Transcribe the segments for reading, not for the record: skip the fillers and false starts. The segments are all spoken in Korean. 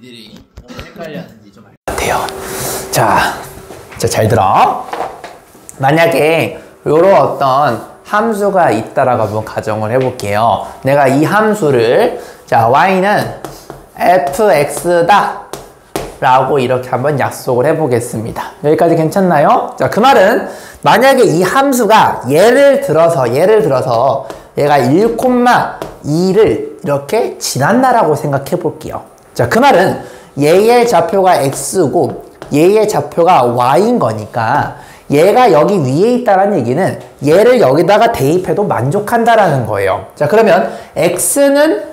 니들이 헷갈려하는지 좀 알게요. 자, 잘 들어. 만약에 요런 어떤 함수가 있다라고 한번 가정을 해볼게요. 내가 이 함수를 자 y는 fx다 라고 이렇게 한번 약속을 해보겠습니다. 여기까지 괜찮나요? 자, 그 말은 만약에 이 함수가 예를 들어서 얘가 1,2를 이렇게 지난다라고 생각해 볼게요. 자, 그 말은 얘의 좌표가 x고 얘의 좌표가 y인 거니까 얘가 여기 위에 있다는 얘기는 얘를 여기다가 대입해도 만족한다라는 거예요. 자, 그러면 x는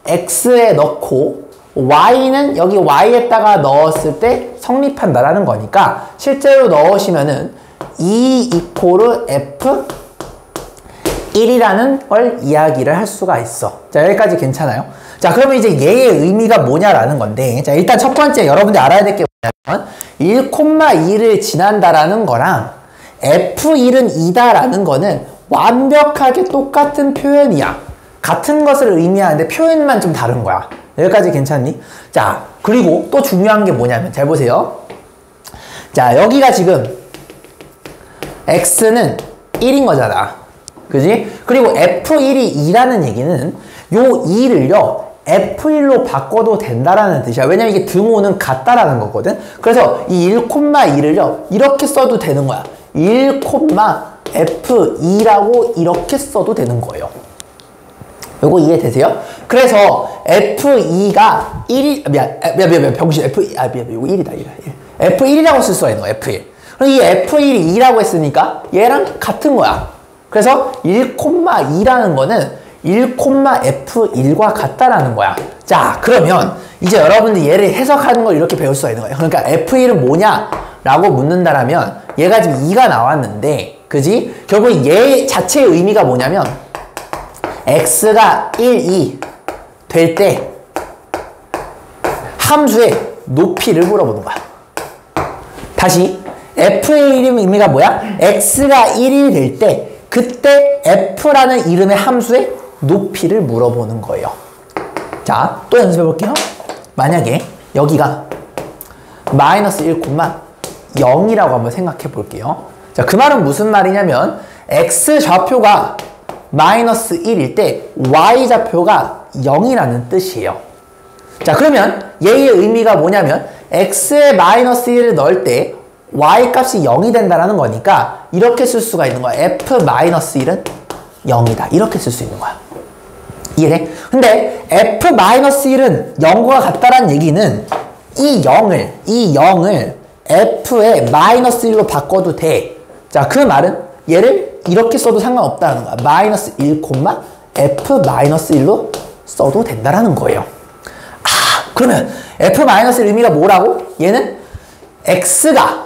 x에 넣고 y는 여기 y에다가 넣었을 때 성립한다라는 거니까 실제로 넣으시면은 2 이코르 f 1이라는 걸 이야기를 할 수가 있어. 자, 여기까지 괜찮아요? 자, 그러면 이제 얘의 의미가 뭐냐라는 건데, 자, 일단 첫 번째 여러분들 알아야 될 게 뭐냐면 1,2를 지난다라는 거랑 f1은 2다라는 거는 완벽하게 똑같은 표현이야. 같은 것을 의미하는데 표현만 좀 다른 거야. 여기까지 괜찮니? 자, 그리고 또 중요한 게 뭐냐면 잘 보세요. 자, 여기가 지금 x는 1인 거잖아. 그지? 그리고 f1이 2라는 얘기는 요 2를요 f1로 바꿔도 된다라는 뜻이야. 왜냐면 이게 등호는 같다라는 거거든. 그래서 이 1,2를요 이렇게 써도 되는 거야. 1,f2라고 이렇게 써도 되는 거예요. 요거 이해되세요? 그래서 f2가 1이 미안 병신 f 미안 이거 1이다 1. f1이라고 쓸 수가 있는 거야. f1. 그럼 이 f1이 2라고 했으니까 얘랑 같은 거야. 그래서 1,2라는 거는 1,f1과 같다라는 거야. 자, 그러면 이제 여러분들 얘를 해석하는 걸 이렇게 배울 수가 있는 거예요. 그러니까 f1은 뭐냐? 라고 묻는다라면 얘가 지금 2가 나왔는데 그지? 결국 얘 자체의 의미가 뭐냐면 x가 1, 2 될 때 함수의 높이를 물어보는 거야. 다시 f의 의미가 뭐야? x가 1이 될 때 그때 f라는 이름의 함수의 높이를 물어보는 거예요. 자, 또 연습해 볼게요. 만약에 여기가 마이너스 1,0이라고 한번 생각해 볼게요. 자, 그 말은 무슨 말이냐면 x 좌표가 마이너스 1일 때 y 좌표가 0이라는 뜻이에요. 자, 그러면 얘의 의미가 뭐냐면 x에 마이너스 1을 넣을 때 y 값이 0이 된다는 거니까 이렇게 쓸 수가 있는 거야. f-1은 0이다. 이렇게 쓸 수 있는 거야. 이해돼? 근데 f-1은 0과 같다는 얘기는 이 0을 f의 마이너스 1로 바꿔도 돼. 자, 그 말은 얘를 이렇게 써도 상관없다는 거야. 마이너스 1, f-1로 써도 된다는 거예요. 아, 그러면 f-1의 의미가 뭐라고? 얘는 x가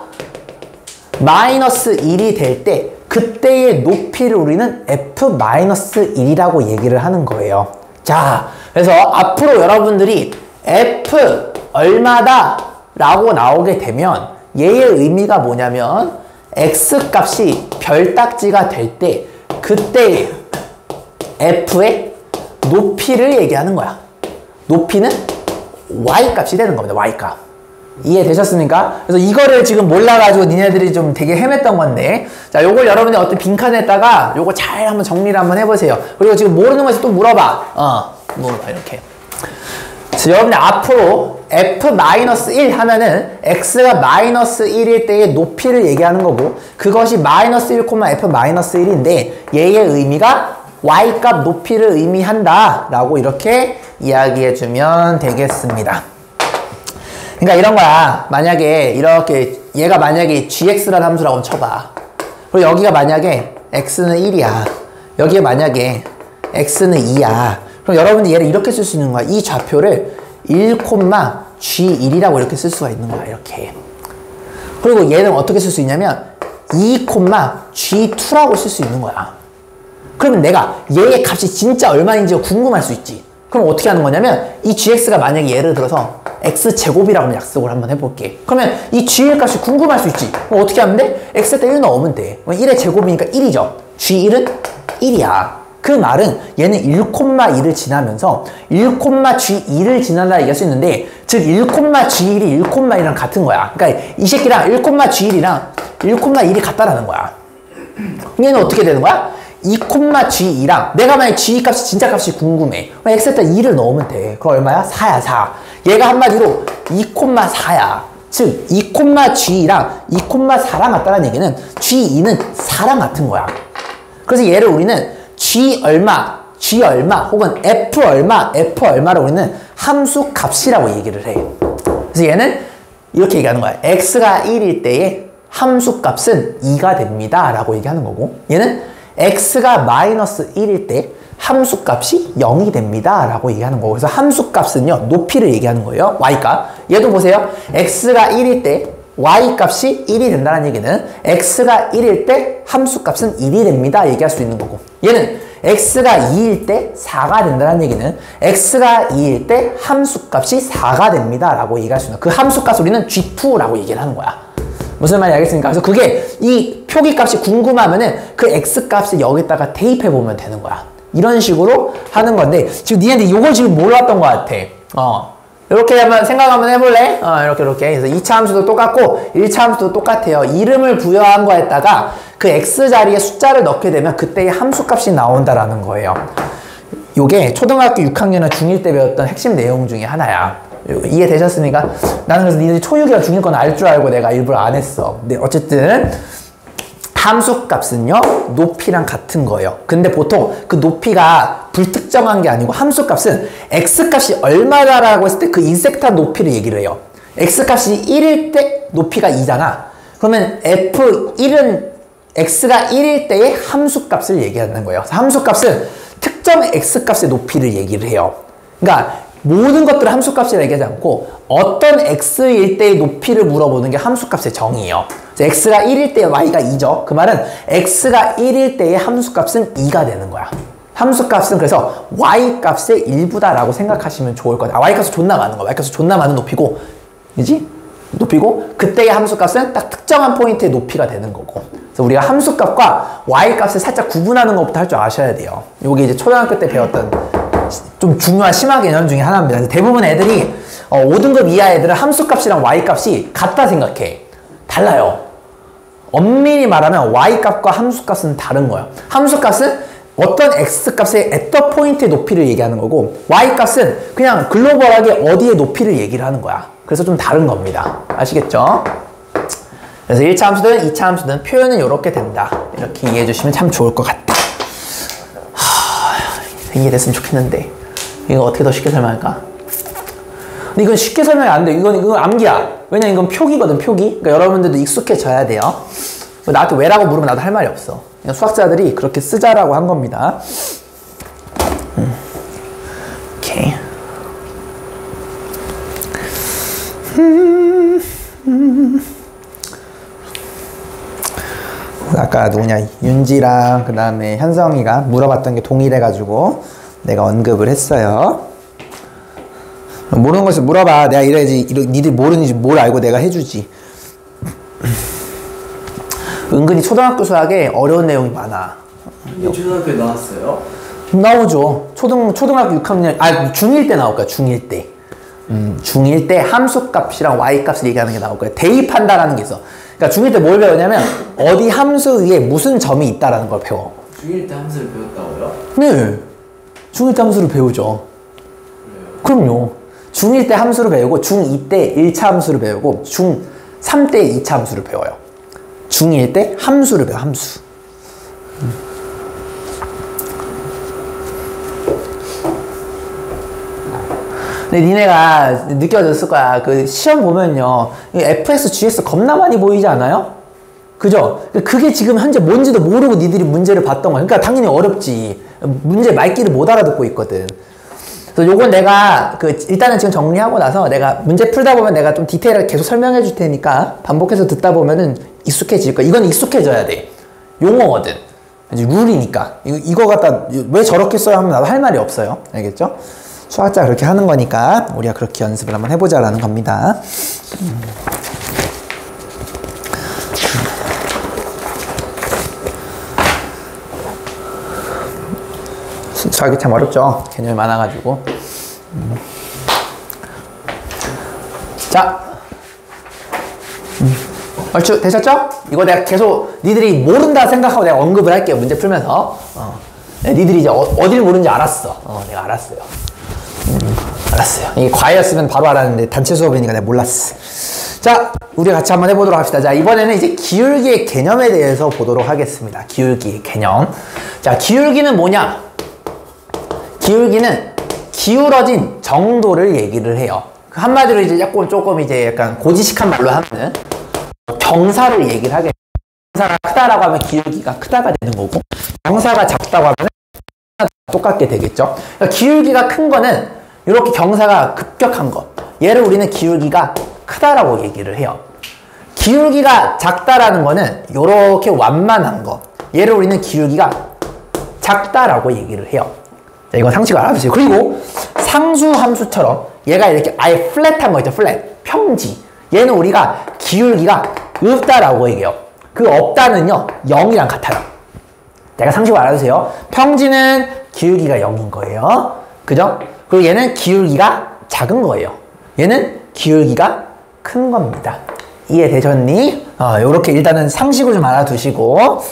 마이너스 1이 될 때 그때의 높이를 우리는 f-1이라고 얘기를 하는 거예요. 자, 그래서 앞으로 여러분들이 f 얼마다 라고 나오게 되면 얘의 의미가 뭐냐면 x 값이 별딱지가 될 때 그때 f의 높이를 얘기하는 거야. 높이는 y 값이 되는 겁니다. y 값. 이해되셨습니까? 그래서 이거를 지금 몰라가지고 니네들이 좀 되게 헤맸던 건데, 자, 요걸 여러분들 어떤 빈칸에다가 요거 잘 한번 정리를 한번 해보세요. 그리고 지금 모르는 거에서 또 물어봐. 물어봐, 이렇게. 그래서 여러분들 앞으로 f-1 하면은 x가 마이너스 1일 때의 높이를 얘기하는 거고, 그것이 마이너스 1, f-1인데 얘의 의미가 y값 높이를 의미한다 라고 이렇게 이야기해주면 되겠습니다. 그러니까 이런 거야. 만약에 이렇게 얘가 만약에 gx라는 함수라고 쳐봐. 그리고 여기가 만약에 x는 1이야. 여기에 만약에 x는 2야. 그럼 여러분이 얘를 이렇게 쓸 수 있는 거야. 이 좌표를 1,g1이라고 이렇게 쓸 수가 있는 거야. 이렇게. 그리고 얘는 어떻게 쓸 수 있냐면 2,g2라고 쓸 수 있는 거야. 그러면 내가 얘의 값이 진짜 얼마인지 궁금할 수 있지. 그럼 어떻게 하는 거냐면 이 gx가 만약에 예를 들어서 x제곱이라고 약속을 한번 해볼게. 그러면 이 g의 값이 궁금할 수 있지. 어떻게 하면 돼? x에다 1 넣으면 돼. 1의 제곱이니까 1이죠. g1은 1이야. 그 말은 얘는 1,2를 지나면서 1,G2를 지난다 얘기할 수 있는데, 즉 1,G1이 1,1이랑 같은 거야. 그러니까 이 새끼랑 1,G1이랑 1,1이 같다라는 거야. 얘는 어떻게 되는 거야? 2,G2랑 내가 만약 G2 값이 진짜 값이 궁금해. x에다 2를 넣으면 돼. 그럼 얼마야? 4야 4. 얘가 한마디로 2,4야. 즉 2,G2랑 2,4랑 같다는 얘기는 G2는 4랑 같은 거야. 그래서 얘를 우리는 G 얼마, G 얼마 혹은 F 얼마, F 얼마를 우리는 함수 값이라고 얘기를 해. 그래서 얘는 이렇게 얘기하는 거야. x가 1일 때에 함수 값은 2가 됩니다 라고 얘기하는 거고, 얘는 x가 마이너스 1일 때 함수 값이 0이 됩니다 라고 얘기하는 거고, 그래서 함수 값은요 높이를 얘기하는 거예요. y값. 얘도 보세요. x가 1일 때 y 값이 1이 된다는 얘기는 x가 1일 때 함수 값은 1이 됩니다 얘기할 수 있는 거고, 얘는 x가 2일 때 4가 된다는 얘기는 x가 2일 때 함수 값이 4가 됩니다 라고 얘기할 수 있는, 그 함수 값 우리는 G2라고 얘기를 하는 거야. 무슨 말인지 알겠습니까? 그래서 그게 이 표기 값이 궁금하면은 그 x 값을 여기다가 대입해 보면 되는 거야. 이런 식으로 하는 건데, 지금 니네들 이걸 지금 몰랐던 것 같아. 이렇게 한번 생각 한번 해볼래? 이렇게. 그래서 2차 함수도 똑같고 1차 함수도 똑같아요. 이름을 부여한 거에다가 그 x 자리에 숫자를 넣게 되면 그때의 함수 값이 나온다라는 거예요. 요게 초등학교 6학년이나 중1 때 배웠던 핵심 내용 중에 하나야. 이해되셨습니까? 나는 그래서 니들이 초6이랑 중1 건 알 줄 알고 내가 일부러 안 했어. 근데 어쨌든 함수 값은요 높이랑 같은 거예요. 근데 보통 그 높이가 불특정한 게 아니고, 함수 값은 x 값이 얼마다라고 했을 때 그 인색타 높이를 얘기를 해요. x 값이 1일 때 높이가 2잖아. 그러면 f1은 x가 1일 때의 함수 값을 얘기하는 거예요. 함수 값은 특정 x 값의 높이를 얘기를 해요. 그러니까 모든 것들을 함수 값이라 얘기하지 않고 어떤 x일 때의 높이를 물어보는 게 함수 값의 정의예요. x가 1일 때 y가 2죠. 그 말은 x가 1일 때의 함수 값은 2가 되는 거야. 함수 값은 그래서 y 값의 일부다라고 생각하시면 좋을 거다. y 값은 존나 많은 거야. y 값은 존나 많은 높이고, 그지? 높이고 그때의 함수 값은 딱 특정한 포인트의 높이가 되는 거고. 그래서 우리가 함수 값과 y 값을 살짝 구분하는 것부터 할 줄 아셔야 돼요. 이게 이제 초등학교 때 배웠던 좀 중요한 심화 개념 중에 하나입니다. 대부분 애들이 5등급 이하 애들은 함수 값이랑 y 값이 같다 생각해. 달라요. 엄밀히 말하면 y 값과 함수 값은 다른 거예요. 함수 값은 어떤 x 값의 at 포인트의 높이를 얘기하는 거고, y 값은 그냥 글로벌하게 어디의 높이를 얘기를 하는 거야. 그래서 좀 다른 겁니다. 아시겠죠? 그래서 1차 함수든 2차 함수든 표현은 이렇게 된다. 이렇게 이해해 주시면 참 좋을 것 같다. 이해됐으면 좋겠는데 이거 어떻게 더 쉽게 설명할까? 근데 이건 쉽게 설명이 안 돼. 이건 암기야. 왜냐면 이건 표기거든, 표기. 그러니까 여러분들도 익숙해져야 돼요. 나한테 왜라고 물으면 나도 할 말이 없어. 그냥 수학자들이 그렇게 쓰자라고 한 겁니다. 오케이. 아까 누구냐, 윤지랑 그 다음에 현성이가 물어봤던 게 동일해가지고 내가 언급을 했어요. 모르는 것을 물어봐. 내가 이래야지 니들 모르는지 뭘 알고 내가 해주지. 은근히 초등학교 수학에 어려운 내용이 많아. 이게 초등학교에 나왔어요? 나오죠. 초등학교 6학년, 중1 때 나올 거야, 중1 때. 중1 때 함수값이랑 y값을 얘기하는 게 나올 거야. 대입한다라는 게 있어. 그러니까 중1 때 뭘 배우냐면 어디 함수 위에 무슨 점이 있다라는 걸 배워. 중1 때 함수를 배웠다고요? 네. 중1 때 함수를 배우죠. 그럼요. 중1 때 함수를 배우고 중2 때 1차 함수를 배우고 중3 때 2차 함수를 배워요. 중1 때 함수를 배워, 함수. 근데 니네가 느껴졌을 거야. 그 시험 보면요, fx, gx 겁나 많이 보이지 않아요? 그죠? 그게 지금 현재 뭔지도 모르고 니들이 문제를 봤던 거야. 그러니까 당연히 어렵지. 문제 말귀를 못 알아듣고 있거든. 그래서 요건 내가 일단은 지금 정리하고 나서 내가 문제 풀다 보면 내가 좀 디테일하게 계속 설명해 줄 테니까 반복해서 듣다 보면은 익숙해질 거야. 이건 익숙해져야 돼. 용어거든. 이제 룰이니까. 이거 갖다 왜 저렇게 써야 하면 나도 할 말이 없어요. 알겠죠? 수학자 그렇게 하는 거니까 우리가 그렇게 연습을 한번 해보자라는 겁니다. 수학이 참 어렵죠. 개념이 많아가지고. 자, 얼추 되셨죠? 이거 내가 계속 니들이 모른다 생각하고 내가 언급을 할게요. 문제 풀면서. 니들이 이제 어딜 모르는지 알았어. 내가 알았어요. 알았어요. 이게 과외였으면 바로 알았는데 단체 수업이니까 내가 몰랐어. 자, 우리 같이 한번 해보도록 합시다. 자, 이번에는 이제 기울기의 개념에 대해서 보도록 하겠습니다. 기울기의 개념. 자, 기울기는 뭐냐? 기울기는 기울어진 정도를 얘기를 해요. 한마디로 이제 조금 이제 약간 고지식한 말로 하면은 경사를 얘기를 하게. 경사가 크다라고 하면 기울기가 크다가 되는 거고, 경사가 작다고 하면 똑같게 되겠죠. 그러니까 기울기가 큰 거는 이렇게 경사가 급격한 것. 얘를 우리는 기울기가 크다라고 얘기를 해요. 기울기가 작다라는 거는 이렇게 완만한 거. 얘를 우리는 기울기가 작다라고 얘기를 해요. 자, 이건 상식을 알아두세요. 그리고 상수 함수처럼 얘가 이렇게 아예 플랫한 거 있죠. 플랫. 평지. 얘는 우리가 기울기가 없다라고 얘기해요. 그 없다는요, 0이랑 같아요. 내가 상식을 알아두세요. 평지는 기울기가 0인 거예요. 그죠? 그리고 얘는 기울기가 작은 거예요. 얘는 기울기가 큰 겁니다. 이해되셨니? 요렇게 일단은 상식을 좀 알아두시고.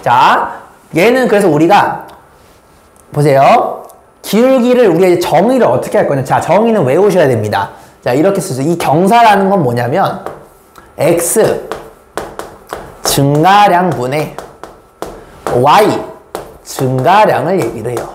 자, 얘는 그래서 우리가, 보세요. 기울기를 우리가 이제 정의를 어떻게 할 거냐. 자, 정의는 외우셔야 됩니다. 자, 이렇게 쓰죠. 이 경사라는 건 뭐냐면, x 증가량분의 y 증가량을 얘기를 해요.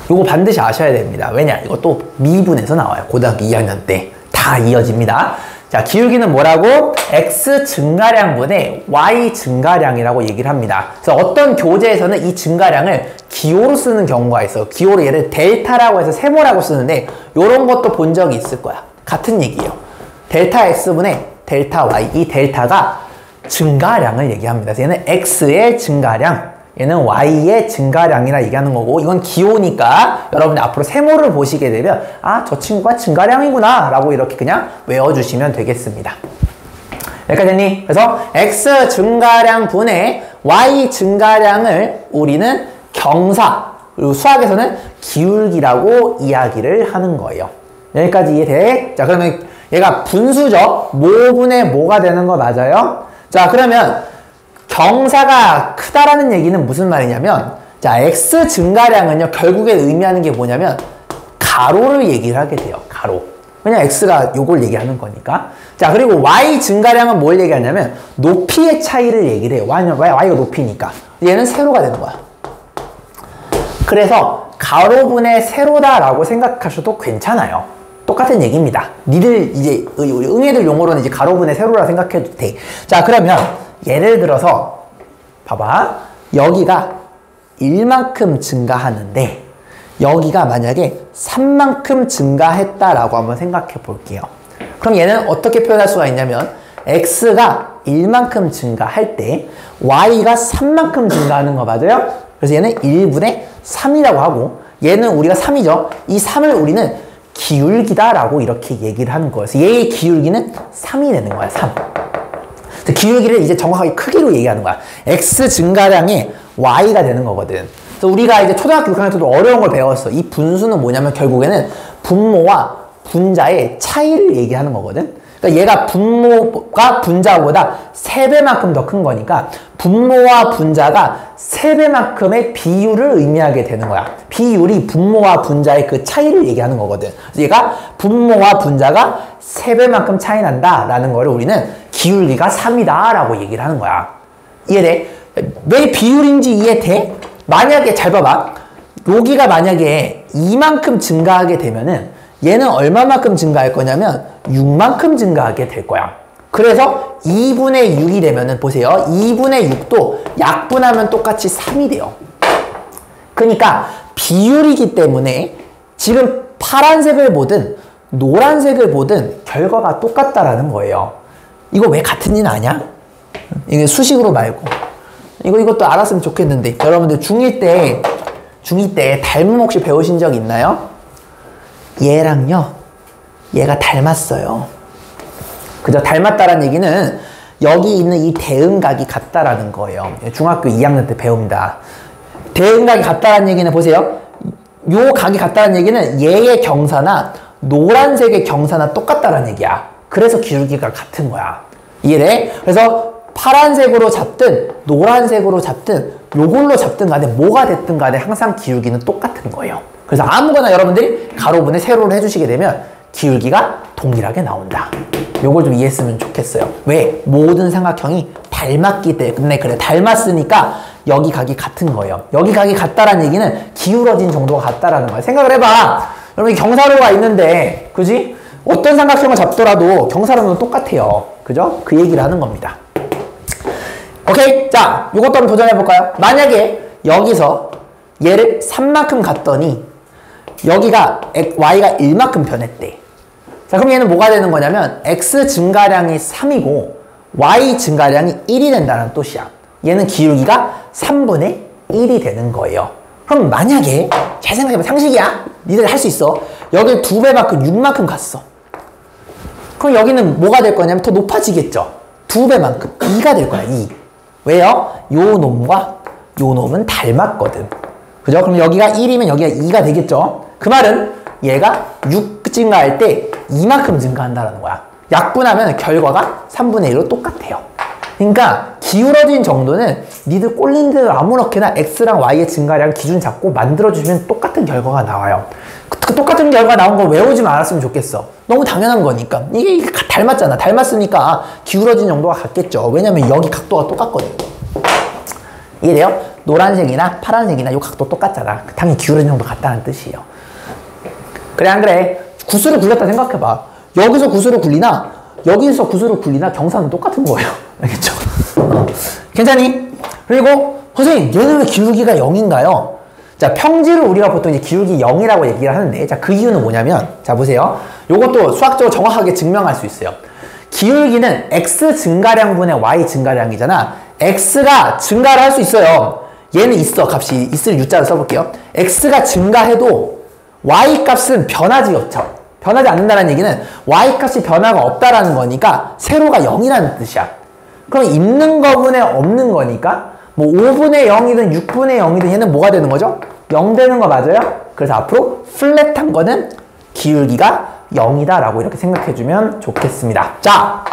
이거 반드시 아셔야 됩니다. 왜냐? 이것도 미분에서 나와요. 고등학교 2학년 때. 다 이어집니다. 자, 기울기는 뭐라고? x 증가량분의 y 증가량이라고 얘기를 합니다. 그래서 어떤 교재에서는 이 증가량을 기호로 쓰는 경우가 있어요. 기호로 얘를 델타라고 해서 세모라고 쓰는데 이런 것도 본 적이 있을 거야. 같은 얘기예요. 델타 x분의 델타 y. 이 델타가 증가량을 얘기합니다. 그래서 얘는 x의 증가량, 얘는 y의 증가량이라 얘기하는 거고, 이건 기호니까 여러분들 앞으로 세모를 보시게 되면 아, 저 친구가 증가량이구나 라고 이렇게 그냥 외워주시면 되겠습니다. 여기까지 됐니? 그래서 x 증가량 분의 y 증가량을 우리는 경사, 그리고 수학에서는 기울기라고 이야기를 하는 거예요. 여기까지 이해돼? 자, 그러면 얘가 분수죠. 모분의 모가 되는 거 맞아요? 자, 그러면 경사가 크다라는 얘기는 무슨 말이냐면, 자, x 증가량은요, 결국에 의미하는 게 뭐냐면 가로를 얘기를 하게 돼요. 가로. 왜냐, x가 요걸 얘기하는 거니까. 자, 그리고 y 증가량은 뭘 얘기하냐면 높이의 차이를 얘기를 해요. y가 높이니까. 얘는 세로가 되는 거야. 그래서 가로분의 세로다라고 생각하셔도 괜찮아요. 똑같은 얘기입니다. 니들 이제 응애들 용어로는 이제 가로분의 세로라 생각해도 돼. 자, 그러면 예를 들어서 봐봐. 여기가 1만큼 증가하는데 여기가 만약에 3만큼 증가했다라고 한번 생각해 볼게요. 그럼 얘는 어떻게 표현할 수가 있냐면 x가 1만큼 증가할 때 y가 3만큼 증가하는 거 맞아요? 그래서 얘는 1분의 3이라고 하고, 얘는 우리가 3이죠. 이 3을 우리는 기울기다라고 이렇게 얘기를 하는 거예요. 그래서 얘의 기울기는 3이 되는 거야. 3. 기울기를 이제 정확하게 크기로 얘기하는 거야. x 증가량이 y가 되는 거거든. 그래서 우리가 이제 초등학교 6학년 때도 어려운 걸 배웠어. 이 분수는 뭐냐면 결국에는 분모와 분자의 차이를 얘기하는 거거든. 그러니까 얘가 분모가 분자보다 3배만큼 더 큰 거니까 분모와 분자가 3배만큼의 비율을 의미하게 되는 거야. 비율이 분모와 분자의 그 차이를 얘기하는 거거든. 그래서 얘가 분모와 분자가 3배만큼 차이 난다라는 거를 우리는 기울기가 3이다 라고 얘기를 하는 거야. 이해돼? 왜 비율인지 이해돼? 만약에 잘 봐봐. 여기가 만약에 이만큼 증가하게 되면은 얘는 얼마만큼 증가할 거냐면 6만큼 증가하게 될 거야. 그래서 2분의 6이 되면은 보세요. 2분의 6도 약분하면 똑같이 3이 돼요. 그러니까 비율이기 때문에 지금 파란색을 보든 노란색을 보든 결과가 똑같다라는 거예요. 이거 왜 같은지는 아냐? 이게 수식으로 말고. 이것도 알았으면 좋겠는데. 여러분들 중2 때 닮음 혹시 배우신 적 있나요? 얘랑요, 얘가 닮았어요. 그죠? 닮았다라는 얘기는 여기 있는 이 대응각이 같다라는 거예요. 중학교 2학년 때 배웁니다. 대응각이 같다는 얘기는 보세요. 요 각이 같다는 얘기는 얘의 경사나 노란색의 경사나 똑같다는 얘기야. 그래서 기울기가 같은 거야. 이해돼? 그래서 파란색으로 잡든 노란색으로 잡든 요걸로 잡든 간에 뭐가 됐든 간에 항상 기울기는 똑같은 거예요. 그래서 아무거나 여러분들이 가로분의 세로를 해주시게 되면 기울기가 동일하게 나온다. 요걸 좀 이해했으면 좋겠어요. 왜? 모든 삼각형이 닮았기 때문에 그래. 닮았으니까 여기 각이 같은 거예요. 여기 각이 같다라는 얘기는 기울어진 정도가 같다라는 거예요. 생각을 해봐. 여러분 경사로가 있는데 그지? 어떤 삼각형을 잡더라도 경사로는 똑같아요. 그죠? 그 얘기를 하는 겁니다. 오케이? 자, 요것도 한번 도전해볼까요? 만약에 여기서 얘를 3만큼 갔더니 여기가 y가 1만큼 변했대. 자, 그럼 얘는 뭐가 되는 거냐면 x 증가량이 3이고 y 증가량이 1이 된다는 뜻이야. 얘는 기울기가 3분의 1이 되는 거예요. 그럼 만약에 잘 생각해봐. 상식이야. 니들 할 수 있어. 여기 2배만큼 6만큼 갔어. 그럼 여기는 뭐가 될 거냐면 더 높아지겠죠. 2배만큼 2가 될 거야. 2. 왜요? 요 놈과 요 놈은 닮았거든. 그죠? 그럼 여기가 1이면 여기가 2가 되겠죠. 그 말은 얘가 6 증가할 때 이만큼 증가한다는 거야. 약분하면 결과가 3분의 1로 똑같아요. 그러니까 기울어진 정도는 니들 꼴린 대로 아무렇게나 x랑 y의 증가량 기준 잡고 만들어주면 똑같은 결과가 나와요. 그 똑같은 결과 나온 거 외우지 말았으면 좋겠어. 너무 당연한 거니까. 이게 닮았잖아. 닮았으니까 기울어진 정도가 같겠죠. 왜냐면 여기 각도가 똑같거든. 이해돼요? 노란색이나 파란색이나 이 각도 똑같잖아. 당연히 기울어진 정도 같다는 뜻이에요. 그래 안 그래? 구슬을 굴렸다 생각해봐. 여기서 구슬을 굴리나 여기서 구슬을 굴리나 경사는 똑같은 거예요. 알겠죠? 괜찮니? 그리고 선생님 얘는 왜 기울기가 0인가요? 자, 평지를 우리가 보통 이제 기울기 0이라고 얘기를 하는데, 자, 그 이유는 뭐냐면, 자, 보세요. 요것도 수학적으로 정확하게 증명할 수 있어요. 기울기는 x 증가량분의 y 증가량이잖아. x가 증가를 할 수 있어요. 얘는 있어. 값이 있을 u자를 써볼게요. x가 증가해도 y 값은 변하지 없죠. 변하지 않는다는 얘기는 y 값이 변화가 없다라는 거니까 세로가 0이라는 뜻이야. 그럼 있는 거분에 없는 거니까 뭐 5분의 0이든 6분의 0이든 얘는 뭐가 되는 거죠? 0 되는 거 맞아요? 그래서 앞으로 플랫한 거는 기울기가 0이다 라고 이렇게 생각해주면 좋겠습니다. 자,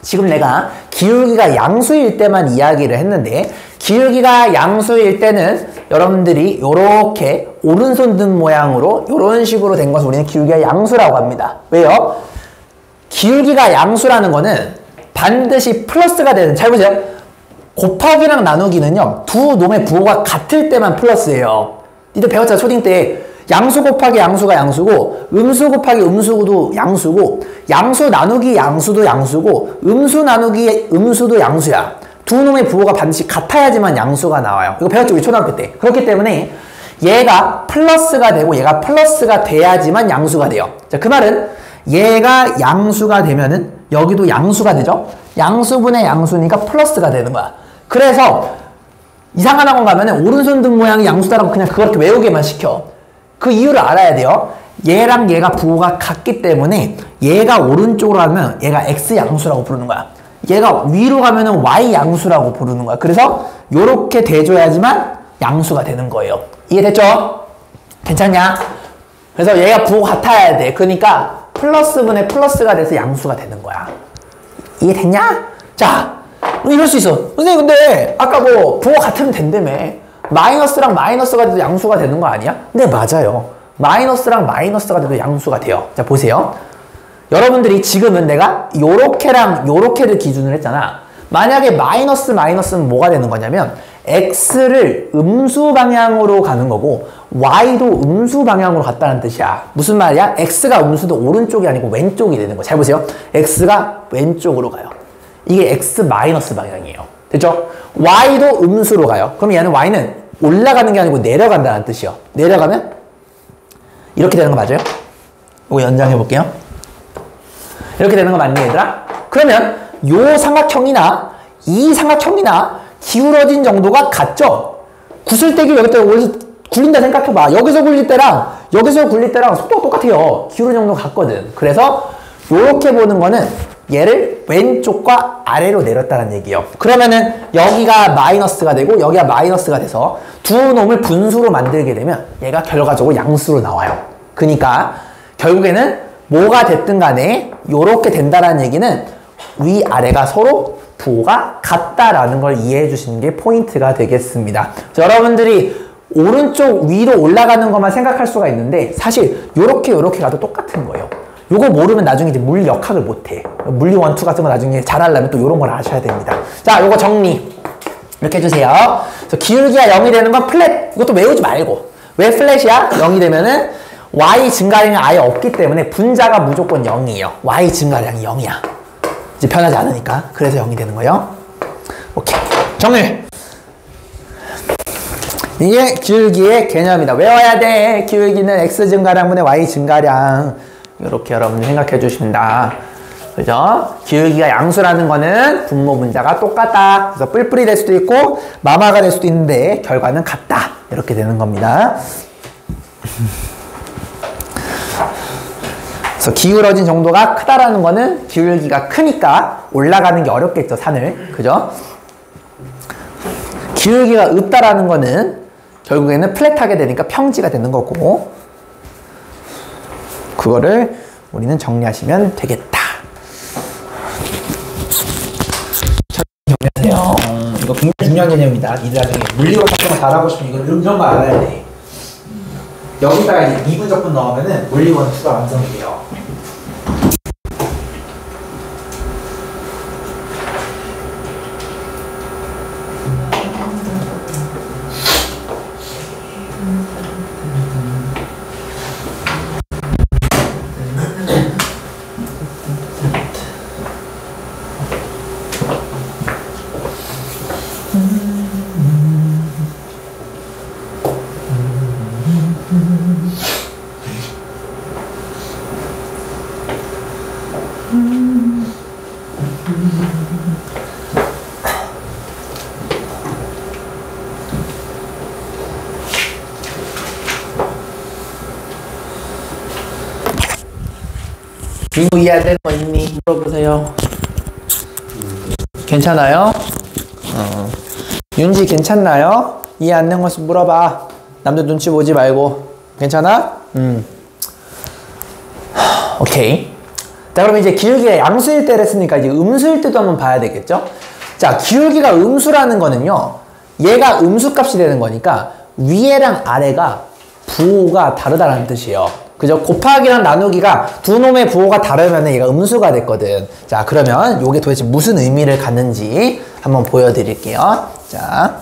지금 내가 기울기가 양수일 때만 이야기를 했는데 기울기가 양수일 때는 여러분들이 이렇게 오른손 든 모양으로 이런 식으로 된 것을 우리는 기울기가 양수라고 합니다. 왜요? 기울기가 양수라는 거는 반드시 플러스가 되는, 잘 보세요. 곱하기랑 나누기는요, 두 놈의 부호가 같을 때만 플러스예요. 니들 배웠잖아, 초딩 때. 양수 곱하기 양수가 양수고, 음수 곱하기 음수도 양수고, 양수 나누기 양수도 양수고, 음수 나누기 음수도 양수야. 두 놈의 부호가 반드시 같아야지만 양수가 나와요. 이거 배웠죠, 우리 초등학교 때. 그렇기 때문에 얘가 플러스가 되고 얘가 플러스가 돼야지만 양수가 돼요. 자, 그 말은 얘가 양수가 되면은 여기도 양수가 되죠? 양수분의 양수니까 플러스가 되는 거야. 그래서 이상한 학원 가면은 오른손 등 모양이 양수다라고 그냥 그렇게 외우게만 시켜. 그 이유를 알아야 돼요. 얘랑 얘가 부호가 같기 때문에 얘가 오른쪽으로 가면 얘가 x 양수라고 부르는 거야. 얘가 위로 가면은 y 양수라고 부르는 거야. 그래서 요렇게 돼줘야지만 양수가 되는 거예요. 이해됐죠? 괜찮냐? 그래서 얘가 부호가 같아야 돼. 그러니까 플러스분의 플러스가 돼서 양수가 되는 거야. 이해됐냐? 자, 이럴 수 있어. 선생님 근데 아까 뭐 부호 같으면 된다며. 마이너스랑 마이너스가 돼도 양수가 되는 거 아니야? 네, 맞아요. 마이너스랑 마이너스가 돼도 양수가 돼요. 자, 보세요. 여러분들이 지금은 내가 요렇게랑 요렇게를 기준으로 했잖아. 만약에 마이너스 마이너스는 뭐가 되는 거냐면 x를 음수 방향으로 가는 거고 y도 음수 방향으로 갔다는 뜻이야. 무슨 말이야? x가 음수도 오른쪽이 아니고 왼쪽이 되는 거야. 잘 보세요. x가 왼쪽으로 가요. 이게 x 마이너스 방향이에요. 됐죠? y도 음수로 가요. 그럼 얘는 y는 올라가는 게 아니고 내려간다는 뜻이요. 내려가면 이렇게 되는 거 맞아요? 이거 연장해 볼게요. 이렇게 되는 거 맞니, 얘들아? 그러면 요 삼각형이나 이 삼각형이나 기울어진 정도가 같죠? 구슬대기 여기다 굴린다 생각해봐. 여기서 굴릴 때랑 여기서 굴릴 때랑 속도가 똑같아요. 기울어진 정도가 같거든. 그래서 요렇게 보는 거는 얘를 왼쪽과 아래로 내렸다는 얘기예요. 그러면은 여기가 마이너스가 되고 여기가 마이너스가 돼서 두 놈을 분수로 만들게 되면 얘가 결과적으로 양수로 나와요. 그러니까 결국에는 뭐가 됐든 간에 요렇게 된다는 얘기는 위아래가 서로 부호가 같다라는 걸 이해해 주시는 게 포인트가 되겠습니다. 여러분들이 오른쪽 위로 올라가는 것만 생각할 수가 있는데 사실 요렇게 가도 똑같은 거예요. 요거 모르면 나중에 이제 물리 역학을 못해. 물리 원투 같은 거 나중에 잘하려면 또 요런 걸 아셔야 됩니다. 자, 요거 정리 이렇게 해주세요. 그래서 기울기가 0이 되는 건 플랫. 이것도 외우지 말고. 왜 플랫이야? 0이 되면은 y 증가량이 아예 없기 때문에 분자가 무조건 0이에요. y 증가량이 0이야. 이제 변하지 않으니까. 그래서 0이 되는 거예요. 오케이. 정리. 이게 기울기의 개념이다. 외워야 돼. 기울기는 x 증가량분의 y 증가량. 이렇게 여러분 생각해 주십니다. 그죠? 기울기가 양수라는 거는 분모 분자가 똑같다. 그래서 뿔뿔이 될 수도 있고 마마가 될 수도 있는데 결과는 같다. 이렇게 되는 겁니다. 그래서 기울어진 정도가 크다라는 거는 기울기가 크니까 올라가는 게 어렵겠죠, 산을. 그죠? 기울기가 없다라는 거는 결국에는 플랫하게 되니까 평지가 되는 거고, 그거를 우리는 정리하시면 되겠다. 정리하세요. 이거 굉장히 중요한 개념입니다. 니들 나중에 물리로 작성을 잘하고 싶으면 이건 이런 거 알아야 돼. 여기다가 이제 미분적분 넣으면은 물리원 2가 완성이 돼요. 이거 이해해야 되는 거 있니? 물어보세요. 괜찮아요? 윤지 괜찮나요? 이해 안 되는 것을 물어봐. 남들 눈치 보지 말고. 괜찮아? 오케이. 자, 그럼 이제 기울기가 양수일 때를 했으니까 이제 음수일 때도 한번 봐야 되겠죠? 자, 기울기가 음수라는 거는요, 얘가 음수값이 되는 거니까 위에랑 아래가 부호가 다르다는 뜻이에요. 그죠? 곱하기랑 나누기가 두 놈의 부호가 다르면 얘가 음수가 됐거든. 자, 그러면 이게 도대체 무슨 의미를 갖는지 한번 보여드릴게요. 자,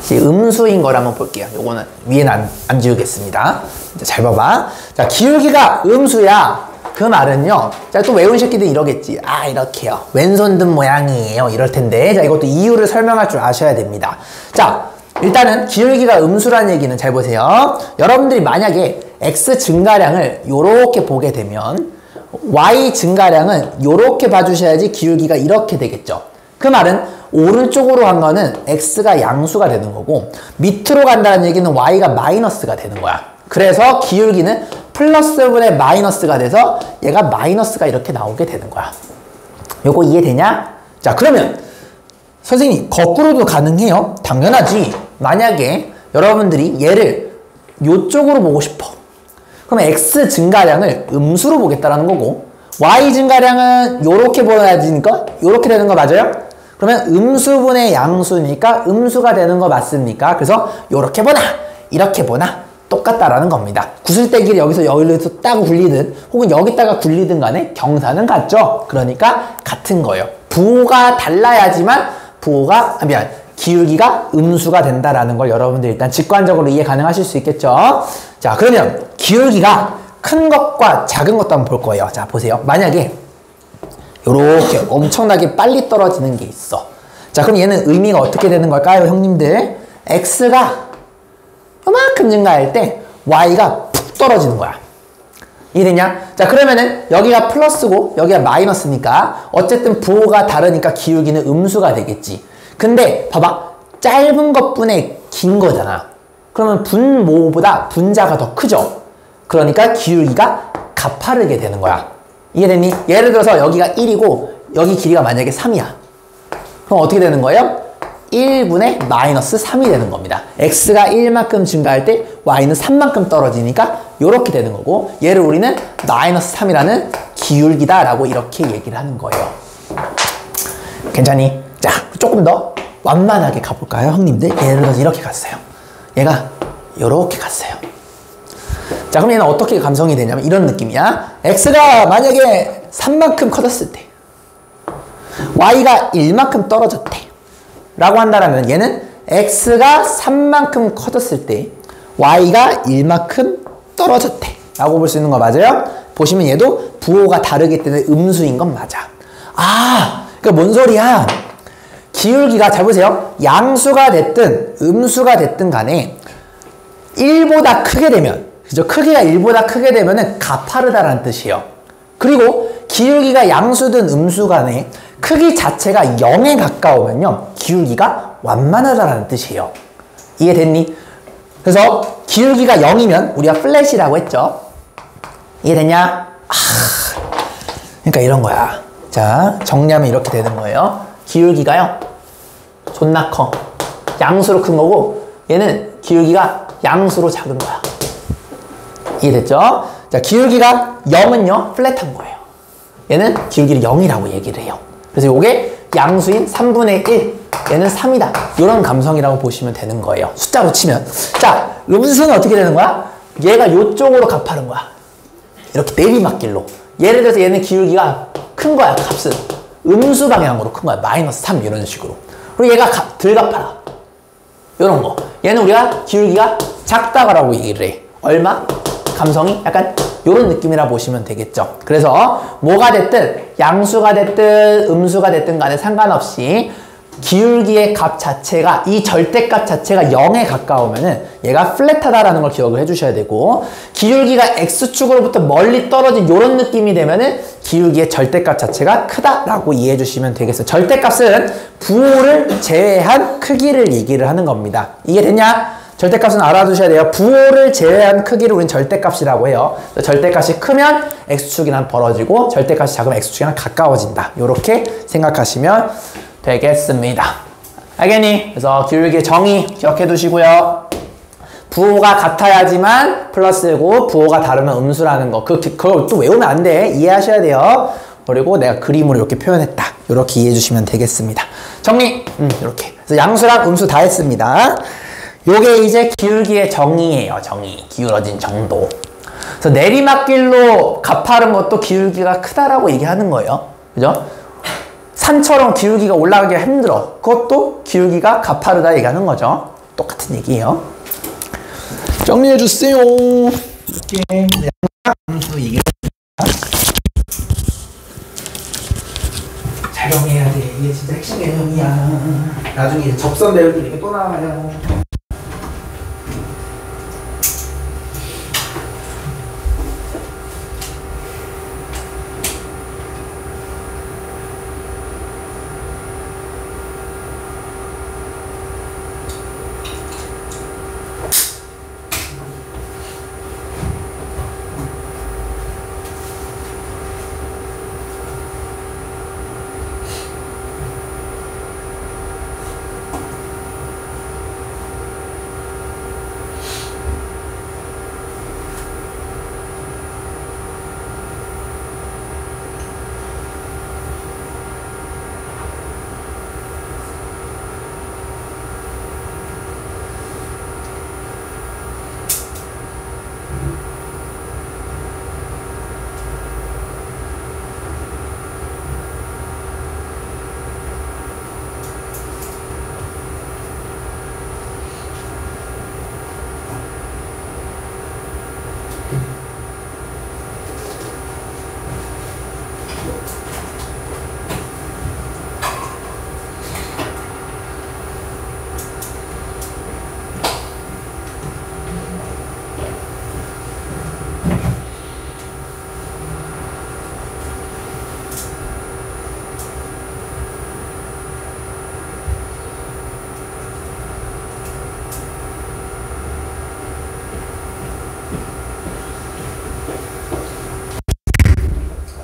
이제 음수인 걸 한번 볼게요. 요거는 위에는 안 지우겠습니다. 잘 봐봐. 자, 기울기가 음수야. 그 말은요, 자, 또 외운 새끼들 이러겠지. 아, 이렇게요. 왼손 든 모양이에요. 이럴 텐데. 자, 이것도 이유를 설명할 줄 아셔야 됩니다. 자, 일단은 기울기가 음수라는 얘기는 잘 보세요. 여러분들이 만약에 x 증가량을 요렇게 보게 되면 y 증가량은 요렇게 봐주셔야지 기울기가 이렇게 되겠죠. 그 말은 오른쪽으로 간 거는 x가 양수가 되는 거고 밑으로 간다는 얘기는 y가 마이너스가 되는 거야. 그래서 기울기는 플러스분의 마이너스가 돼서 얘가 마이너스가 이렇게 나오게 되는 거야. 요거 이해되냐? 자, 그러면 선생님 거꾸로도 가능해요? 당연하지. 만약에 여러분들이 얘를 요쪽으로 보고 싶어. 그러면 x 증가량을 음수로 보겠다라는 거고 y 증가량은 요렇게 보여야지니까 요렇게 되는 거 맞아요? 그러면 음수분의 양수니까 음수가 되는 거 맞습니까? 그래서 요렇게 보나 이렇게 보나 똑같다라는 겁니다. 구슬대기를 여기서 여기서 딱 굴리든 혹은 여기다가 굴리든 간에 경사는 같죠? 그러니까 같은 거예요. 부호가 달라야지만 기울기가 음수가 된다라는 걸 여러분들 일단 직관적으로 이해 가능하실 수 있겠죠? 자, 그러면 기울기가 큰 것과 작은 것도 한번 볼 거예요. 자, 보세요. 만약에 요렇게 엄청나게 빨리 떨어지는 게 있어. 자, 그럼 얘는 의미가 어떻게 되는 걸까요, 형님들? x가 요만큼 증가할 때 y가 푹 떨어지는 거야. 이해되냐? 자, 그러면은 여기가 플러스고 여기가 마이너스니까 어쨌든 부호가 다르니까 기울기는 음수가 되겠지. 근데 봐봐, 짧은 것뿐에 긴 거잖아. 그러면 분모보다 분자가 더 크죠. 그러니까 기울기가 가파르게 되는 거야. 이해됐니? 예를 들어서 여기가 1이고 여기 길이가 만약에 3이야. 그럼 어떻게 되는 거예요? 1분의 마이너스 3이 되는 겁니다. x가 1만큼 증가할 때 y는 3만큼 떨어지니까 이렇게 되는 거고, 얘를 우리는 마이너스 3이라는 기울기다 라고 이렇게 얘기를 하는 거예요. 괜찮니? 자, 조금 더 완만하게 가볼까요, 형님들? 예를 들어서 이렇게 갔어요. 얘가 이렇게 갔어요. 자, 그럼 얘는 어떻게 감성이 되냐면 이런 느낌이야. x가 만약에 3만큼 커졌을 때 y가 1만큼 떨어졌대 라고 한다면 얘는 x가 3만큼 커졌을 때 y가 1만큼 떨어졌대 라고 볼 수 있는 거 맞아요? 보시면 얘도 부호가 다르기 때문에 음수인 건 맞아. 아, 그러니까 뭔 소리야? 기울기가, 잘 보세요. 양수가 됐든 음수가 됐든 간에 1보다 크게 되면, 그죠? 크기가 1보다 크게 되면은 가파르다라는 뜻이에요. 그리고 기울기가 양수든 음수 간에 크기 자체가 0에 가까우면요, 기울기가 완만하다라는 뜻이에요. 이해됐니? 그래서 기울기가 0이면 우리가 플랫이라고 했죠. 이해됐냐? 그러니까 이런 거야. 자, 정리하면 이렇게 되는 거예요. 기울기가요, 존나 커. 양수로 큰 거고, 얘는 기울기가 양수로 작은 거야. 이해됐죠? 자, 기울기가 0은요, 플랫한 거예요. 얘는 기울기를 0이라고 얘기를 해요. 그래서 요게 양수인 3분의 1, 얘는 3이다. 이런 감성이라고 보시면 되는 거예요. 숫자로 치면. 자, 음수는 어떻게 되는 거야? 얘가 요쪽으로 가파른 거야. 이렇게 내리막길로. 예를 들어서 얘는 기울기가 큰 거야, 값은. 음수 방향으로 큰 거야. 마이너스 3 이런 식으로. 그리고 얘가 덜 가파라. 이런 거. 얘는 우리가 기울기가 작다라고 얘기를 해. 얼마? 감성이 약간 이런 느낌이라 보시면 되겠죠. 그래서 뭐가 됐든 양수가 됐든 음수가 됐든 간에 상관없이 기울기의 값 자체가, 이 절대값 자체가 0에 가까우면은 얘가 플랫하다라는 걸 기억을 해주셔야 되고, 기울기가 x축으로부터 멀리 떨어진 이런 느낌이 되면은 기울기의 절대값 자체가 크다라고 이해해 주시면 되겠어요. 절대값은 부호를 제외한 크기를 얘기를 하는 겁니다. 이게 됐냐? 절대값은 알아두셔야 돼요. 부호를 제외한 크기를 우리는 절대값이라고 해요. 절대값이 크면 x축이랑 벌어지고 절대값이 작으면 x축이랑 가까워진다. 이렇게 생각하시면 되겠습니다. 알겠니? 그래서 기울기의 정의 기억해 두시고요. 부호가 같아야지만 플러스고 부호가 다르면 음수라는 거. 그걸 또 외우면 안 돼. 이해하셔야 돼요. 그리고 내가 그림으로 이렇게 표현했다. 이렇게 이해해 주시면 되겠습니다. 정리! 이렇게. 그래서 양수랑 음수 다 했습니다. 요게 이제 기울기의 정의예요. 정의. 기울어진 정도. 그래서 내리막길로 가파른 것도 기울기가 크다라고 얘기하는 거예요. 그죠? 산처럼 기울기가 올라가기가 힘들어. 그것도 기울기가 가파르다 얘기하는 거죠. 똑같은 얘기예요. 정리해 주세요. 이렇게 양수 이게 잘 정리해야 돼. 이게 진짜 핵심 개념이야. 나중에 이제 접선 배울 때 이렇게 또 나와요.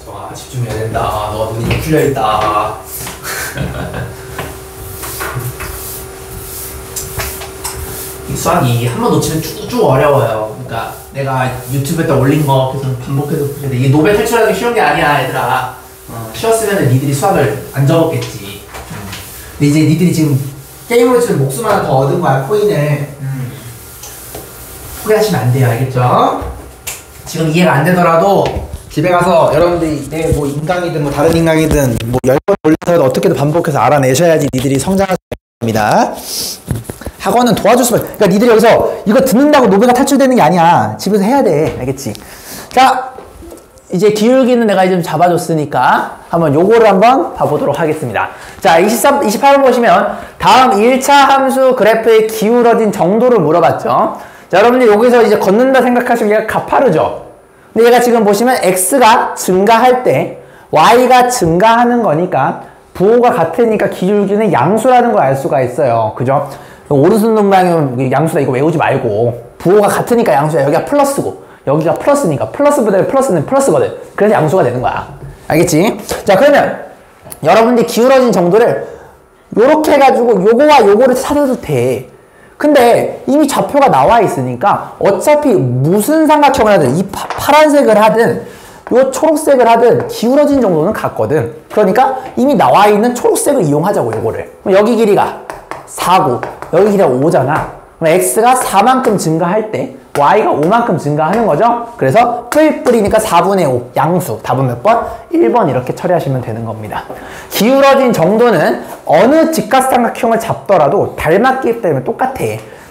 정아. 눈이 좀 풀려있다. 이 수학이 한 번 놓치면 쭉쭉 어려워요. 그러니까 내가 유튜브에다 올린 거 계속 반복해서 보셔야 돼. 이게 노벨 탈출하기 쉬운 게 아니야, 얘들아. 쉬웠으면 니들이 수학을 안 접었겠지. 근데 이제 니들이 지금 게임으로 치면 목숨 하나 더 얻은 거야, 코인을. 포기하시면 안 돼요, 알겠죠? 지금 이해가 안 되더라도 집에 가서 여러분들이 내 뭐 인강이든 뭐 다른 인강이든 뭐 10번 올려서 어떻게든 반복해서 알아내셔야지 니들이 성장할 수 있습니다. 학원은 도와줄 수밖에. 그러니까 니들이 여기서 이거 듣는다고 노벨가 탈출되는 게 아니야. 집에서 해야 돼. 알겠지? 자, 이제 기울기는 내가 좀 잡아줬으니까 한번 요거를 한번 봐보도록 하겠습니다. 자, 28번 보시면 다음 1차 함수 그래프의 기울어진 정도를 물어봤죠. 자, 여러분들 여기서 이제 걷는다 생각하시면 얘가 가파르죠. 근데 얘가 지금 보시면 x가 증가할 때 y가 증가하는 거니까 부호가 같으니까 기울기는 양수라는 걸 알 수가 있어요. 그죠? 오른손 방향 양수다 이거 외우지 말고 부호가 같으니까 양수야. 여기가 플러스고 여기가 플러스니까 플러스보다 플러스는 플러스거든. 그래서 양수가 되는 거야. 알겠지? 자, 그러면 여러분들이 기울어진 정도를 요렇게 해가지고 요거와 요거를 찾아도 돼. 근데 이미 좌표가 나와 있으니까 어차피 무슨 삼각형을 하든 이 파란색을 하든 요 초록색을 하든 기울어진 정도는 같거든. 그러니까 이미 나와 있는 초록색을 이용하자고 요거를. 여기 길이가 4고 여기 길이가 5잖아. 그럼 x가 4만큼 증가할 때 y가 5만큼 증가하는 거죠. 그래서 뿌리니까 4분의 5 양수. 답은 몇 번? 1번 이렇게 처리하시면 되는 겁니다. 기울어진 정도는 어느 직각삼각형을 잡더라도 닮았기 때문에 똑같아.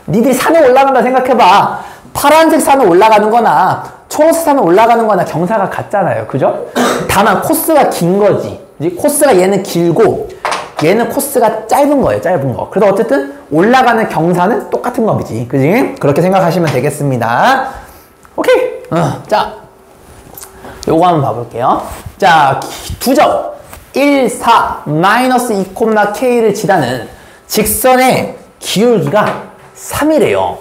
니들이 산에 올라간다 생각해봐. 파란색 산에 올라가는 거나 초록색 산에 올라가는 거나 경사가 같잖아요. 그죠? 다만 코스가 긴 거지. 코스가 얘는 길고 얘는 코스가 짧은 거예요. 짧은 거. 그래도 어쨌든 올라가는 경사는 똑같은 겁이지. 그지? 그렇게 생각하시면 되겠습니다. 오케이. 자, 요거 한번 봐볼게요. 자, 두 점 1, 4, 마이너스 2, k를 지나는 직선의 기울기가 3이래요.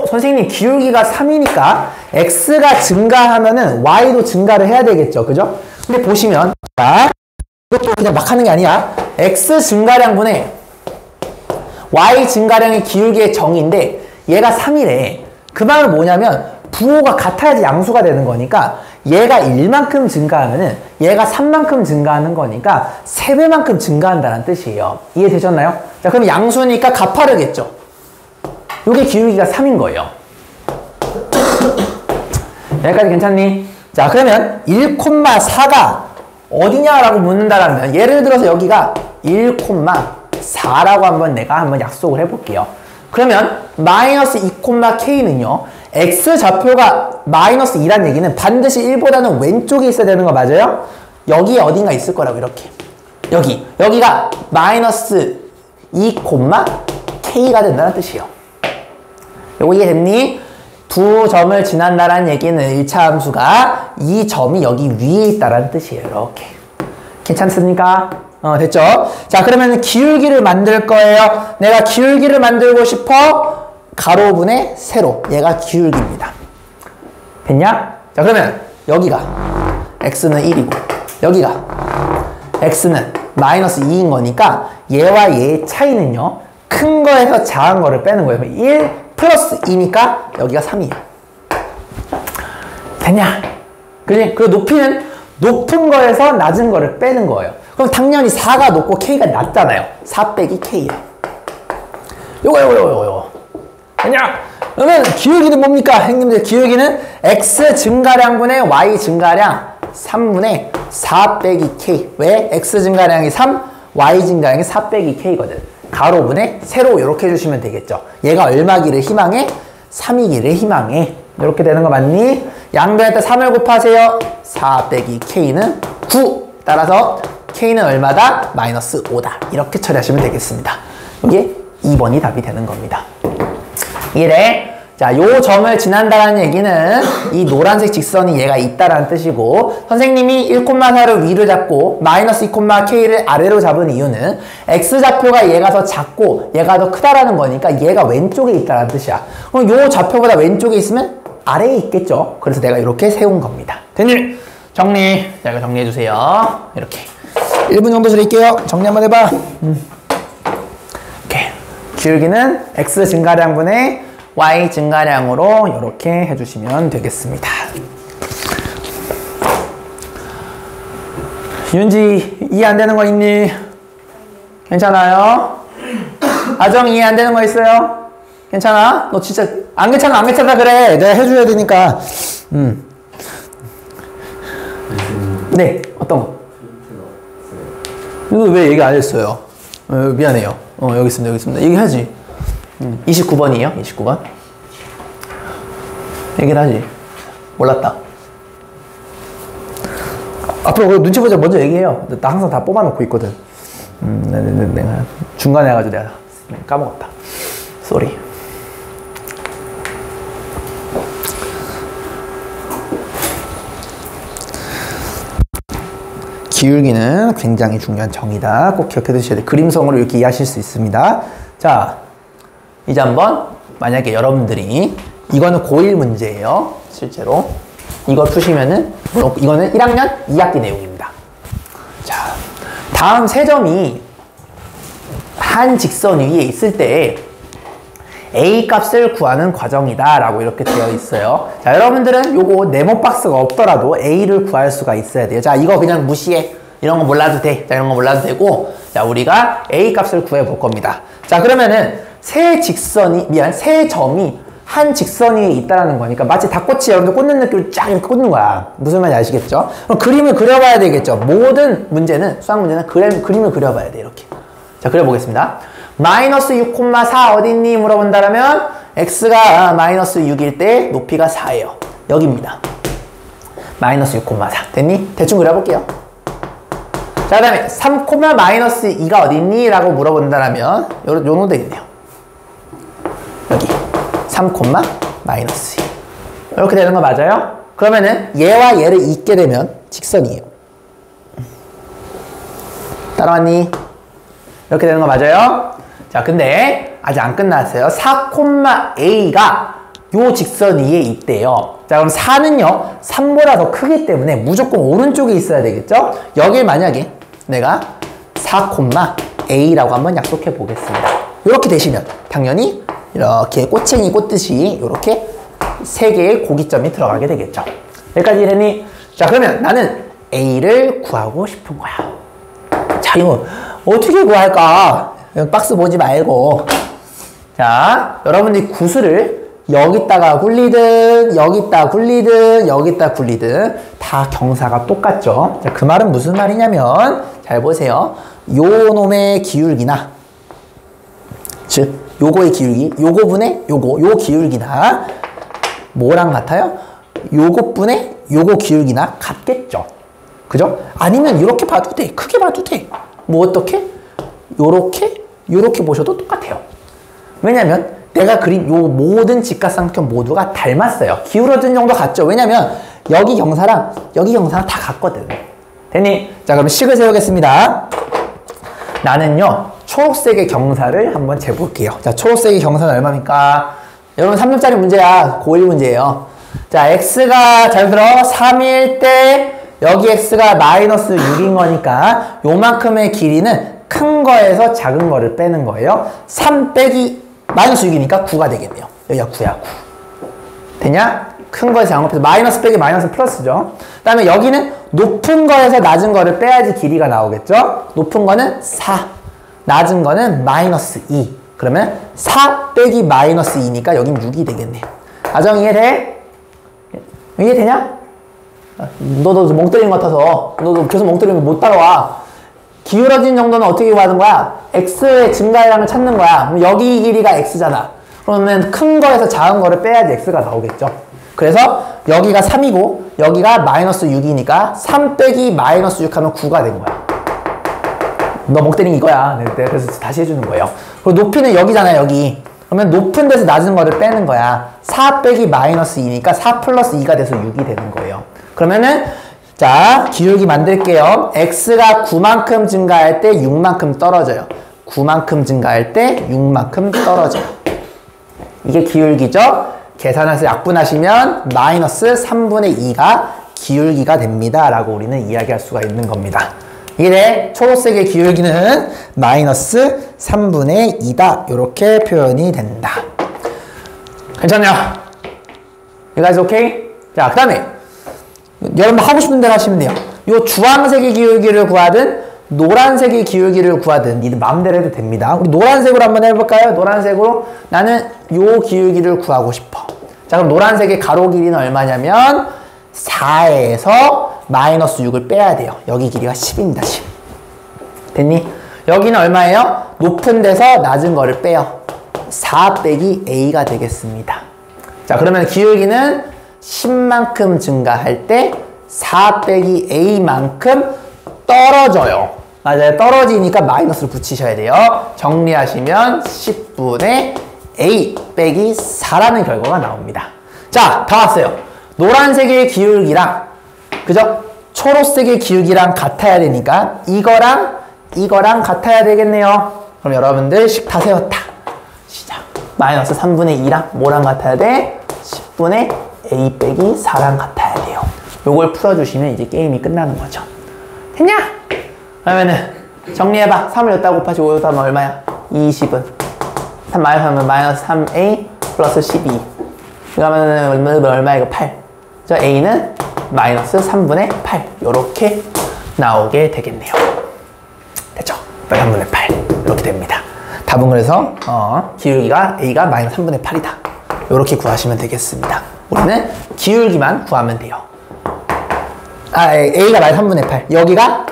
선생님 기울기가 3이니까 x가 증가하면은 y도 증가를 해야 되겠죠. 그죠? 근데 보시면 자, 이것도 그냥 막 하는 게 아니야. x 증가량분의 y 증가량의 기울기의 정의인데 얘가 3이래. 그 말은 뭐냐면 부호가 같아야지 양수가 되는 거니까 얘가 1만큼 증가하면은 얘가 3만큼 증가하는 거니까 3배만큼 증가한다는 뜻이에요. 이해되셨나요? 자, 그럼 양수니까 가파르겠죠. 요게 기울기가 3인 거예요. 여기까지 괜찮니? 자, 그러면 1,4가 어디냐라고 묻는다라면 예를 들어서 여기가 1,4라고 한번 약속을 해볼게요. 그러면 마이너스 2,k는요 x 좌표가 마이너스 2란 얘기는 반드시 1보다는 왼쪽에 있어야 되는 거 맞아요? 여기에 어딘가 있을 거라고. 이렇게 여기가 마이너스 2,k가 된다는 뜻이에요. 요거 이해됐니? 두 점을 지난다는 얘기는 1차 함수가 이 점이 여기 위에 있다는 뜻이에요. 이렇게. 괜찮습니까? 됐죠? 자, 그러면 기울기를 만들 거예요. 내가 기울기를 만들고 싶어. 가로분의 세로. 얘가 기울기입니다. 됐냐? 자, 그러면 여기가 x는 1이고 여기가 x는 마이너스 2인 거니까 얘와 얘의 차이는요. 큰 거에서 작은 거를 빼는 거예요. 1 플러스 2니까 여기가 3이에요. 됐냐? 그지? 그 높이는 높은 거에서 낮은 거를 빼는 거예요. 그럼 당연히 4가 높고 k가 낮잖아요. 4 빼기 k예요. 요거. 됐냐? 그러면 기울기는 뭡니까? 형님들 기울기는 x 증가량분의 y 증가량 3분의 4 빼기 k. 왜? x 증가량이 3, y 증가량이 4 빼기 k거든. 가로분의 세로 이렇게 해주시면 되겠죠. 얘가 얼마기를 희망해? 3이기를 희망해. 이렇게 되는 거 맞니? 양변에다 3을 곱하세요. 4 빼기 k는 9. 따라서 k는 얼마다? 마이너스 5다. 이렇게 처리하시면 되겠습니다. 이게 2번이 답이 되는 겁니다. 이래. 자, 요 점을 지난다는 얘기는 이 노란색 직선이 얘가 있다라는 뜻이고 선생님이 1,4를 위로 잡고 마이너스 2,k를 아래로 잡은 이유는 x좌표가 얘가 더 작고 얘가 더 크다라는 거니까 얘가 왼쪽에 있다는 뜻이야. 그럼 요 좌표보다 왼쪽에 있으면 아래에 있겠죠. 그래서 내가 이렇게 세운 겁니다. 됐니? 정리. 자, 이거 정리해 주세요. 이렇게. 1분 정도 드릴게요. 정리 한번 해봐. 오케이. 기울기는 x 증가량분의 y 증가량으로 이렇게 해주시면 되겠습니다. 윤지 이해 안 되는 거 있니? 괜찮아요? 아정 이해 안 되는 거 있어요? 괜찮아? 너 진짜 안 괜찮아 그래. 내가 해줘야 되니까. 네, 어떤 거? 이거 왜 얘기 안 했어요? 미안해요. 여기 있습니다. 얘기하지. 29번이에요? 29번? 얘기를 하지. 몰랐다. 앞으로 눈치 보자 먼저 얘기해요. 나 항상 다 뽑아놓고 있거든. 내가 중간에 해가지고 내가 까먹었다. 쏘리. 기울기는 굉장히 중요한 정의다. 꼭 기억해 두셔야 돼요. 그림성으로 이렇게 이해하실 수 있습니다. 자, 이제 한번 만약에 여러분들이 이거는 고1 문제예요. 실제로 이걸 푸시면은 이거는 1학년 2학기 내용입니다. 자, 다음 세 점이 한 직선 위에 있을 때 A 값을 구하는 과정이다 라고 이렇게 되어 있어요. 자, 여러분들은 요거 네모 박스가 없더라도 A를 구할 수가 있어야 돼요. 자, 이거 그냥 무시해. 이런 거 몰라도 돼. 자, 이런 거 몰라도 되고, 자, 우리가 A 값을 구해 볼 겁니다. 자, 그러면은 세 점이 한 직선 위에 있다라는 거니까 마치 닭꼬치 여러분들 꽂는 느낌으로 쫙 이렇게 꽂는 거야. 무슨 말인지 아시겠죠? 그럼 그림을 그려봐야 되겠죠. 모든 문제는, 수학 문제는 그림을 그려봐야 돼. 이렇게. 자, 그려보겠습니다. 마이너스 6,4 어딨니? 물어본다면 x가 마이너스 6일 때 높이가 4예요. 여기입니다. 마이너스 6,4 됐니? 대충 그려볼게요. 자, 그 다음에 3, 마이너스 2가 어딨니? 라고 물어본다면 요 정도 되겠네요. 여기 3, 마이너스 2 이렇게 되는 거 맞아요? 그러면은 얘와 얘를 잇게 되면 직선이에요. 따라왔니? 이렇게 되는 거 맞아요? 자, 근데 아직 안 끝났어요. 4, A가 요 직선 위에 있대요. 자, 그럼 4는요 3보다 더 크기 때문에 무조건 오른쪽에 있어야 되겠죠? 여기에 만약에 내가 4, A라고 한번 약속해 보겠습니다. 이렇게 되시면 당연히 이렇게 꼬챙이 꽂듯이 이렇게 세 개의 고기점이 들어가게 되겠죠. 여기까지 이해했니? 자, 그러면 나는 A를 구하고 싶은 거야. 자, 이거 어떻게 구할까? 박스 보지 말고. 자, 여러분들이 구슬을 여기다가 굴리든 여기다 굴리든 여기다 굴리든 다 경사가 똑같죠. 자, 그 말은 무슨 말이냐면 잘 보세요. 요 놈의 기울기나 즉 요거의 기울기 요거분의 요 기울기나 뭐랑 같아요? 요것분의 요거 기울기나 같겠죠. 그죠? 아니면 이렇게 봐도 돼. 크게 봐도 돼. 뭐 어떻게? 요렇게 보셔도 똑같아요. 왜냐면 내가 그린 요 모든 직각삼각형 모두가 닮았어요. 기울어진 정도 같죠? 왜냐면 여기 경사랑 여기 경사랑 다 같거든. 됐니? 자, 그럼 식을 세우겠습니다. 나는요 초록색의 경사를 한번 재볼게요. 자, 초록색의 경사는 얼마입니까? 여러분 3점짜리 문제야. 고1 문제예요. 자, x가 잘 들어 3일 때 여기 x가 마이너스 6인 거니까 요만큼의 길이는 큰 거에서 작은 거를 빼는 거예요. 3 빼기 마이너스 6이니까 9가 되겠네요. 여기가 9야, 9. 되냐? 큰 거에서 작은 거 빼서 마이너스 빼기 마이너스 플러스죠. 그 다음에 여기는 높은 거에서 낮은 거를 빼야지 길이가 나오겠죠? 높은 거는 4, 낮은 거는 마이너스 2. 그러면 4 빼기 마이너스 2니까 여긴 6이 되겠네요. 아정 이해돼? 이해되냐? 너도 멍 때리는 것 같아서 너도 계속 멍 때리면 못 따라와. 기울어진 정도는 어떻게 구하는 거야? x의 증가량을 찾는 거야. 그럼 여기 길이가 x잖아. 그러면 큰 거에서 작은 거를 빼야지 x가 나오겠죠. 그래서 여기가 3이고 여기가 마이너스 6이니까 3 빼기 마이너스 6 하면 9가 된 거야. 너 멍 때린 이거야. 그래서 다시 해주는 거예요. 그리고 높이는 여기잖아요, 여기. 그러면 높은 데서 낮은 거를 빼는 거야. 4 빼기 마이너스 2니까 4 플러스 2가 돼서 6이 되는 거예요. 그러면은 자, 기울기 만들게요. x가 9만큼 증가할 때 6만큼 떨어져요. 9만큼 증가할 때 6만큼 떨어져요. 이게 기울기죠. 계산해서 약분하시면 마이너스 3분의 2가 기울기가 됩니다. 라고 우리는 이야기할 수가 있는 겁니다. 이래 초록색의 기울기는 마이너스 3분의 2다. 이렇게 표현이 된다. 괜찮냐? You guys okay? 자, 그 다음에 여러분들 하고 싶은 대로 하시면 돼요. 요 주황색의 기울기를 구하든 노란색의 기울기를 구하든 니들 마음대로 해도 됩니다. 우리 노란색으로 한번 해볼까요? 노란색으로 나는 요 기울기를 구하고 싶어. 자, 그럼 노란색의 가로 길이는 얼마냐면 4에서 마이너스 6을 빼야 돼요. 여기 길이가 10입니다. 10. 됐니? 여기는 얼마예요? 높은 데서 낮은 거를 빼요. 4 빼기 A가 되겠습니다. 자, 그러면 기울기는 10만큼 증가할 때 4 빼기 A만큼 떨어져요. 맞아요. 떨어지니까 마이너스를 붙이셔야 돼요. 정리하시면 10분의 A 빼기 4라는 결과가 나옵니다. 자, 다 왔어요. 노란색의 기울기랑 그죠? 초록색의 기울기랑 같아야 되니까 이거랑 같아야 되겠네요. 그럼 여러분들 식 다 세웠다. 시작. 마이너스 3분의 2랑 뭐랑 같아야 돼? 10분의 A 빼기 4랑 같아야 돼요. 요걸 풀어주시면 이제 게임이 끝나는 거죠. 됐냐? 그러면은 정리해봐. 3을 여기다 곱하시 5 여기다 하면 얼마야? 20은 3 마이너스 하면 마이너스 3A 플러스 12. 그러면은 얼마야? 이거 8. 저 A는 마이너스 3분의 8 요렇게 나오게 되겠네요. 됐죠? 3분의 8 이렇게 됩니다. 답은 그래서 기울기가 A가 마이너스 3분의 8이다. 요렇게 구하시면 되겠습니다. 우리는 기울기만 구하면 돼요. A가 마이너스 3분의 8 여기가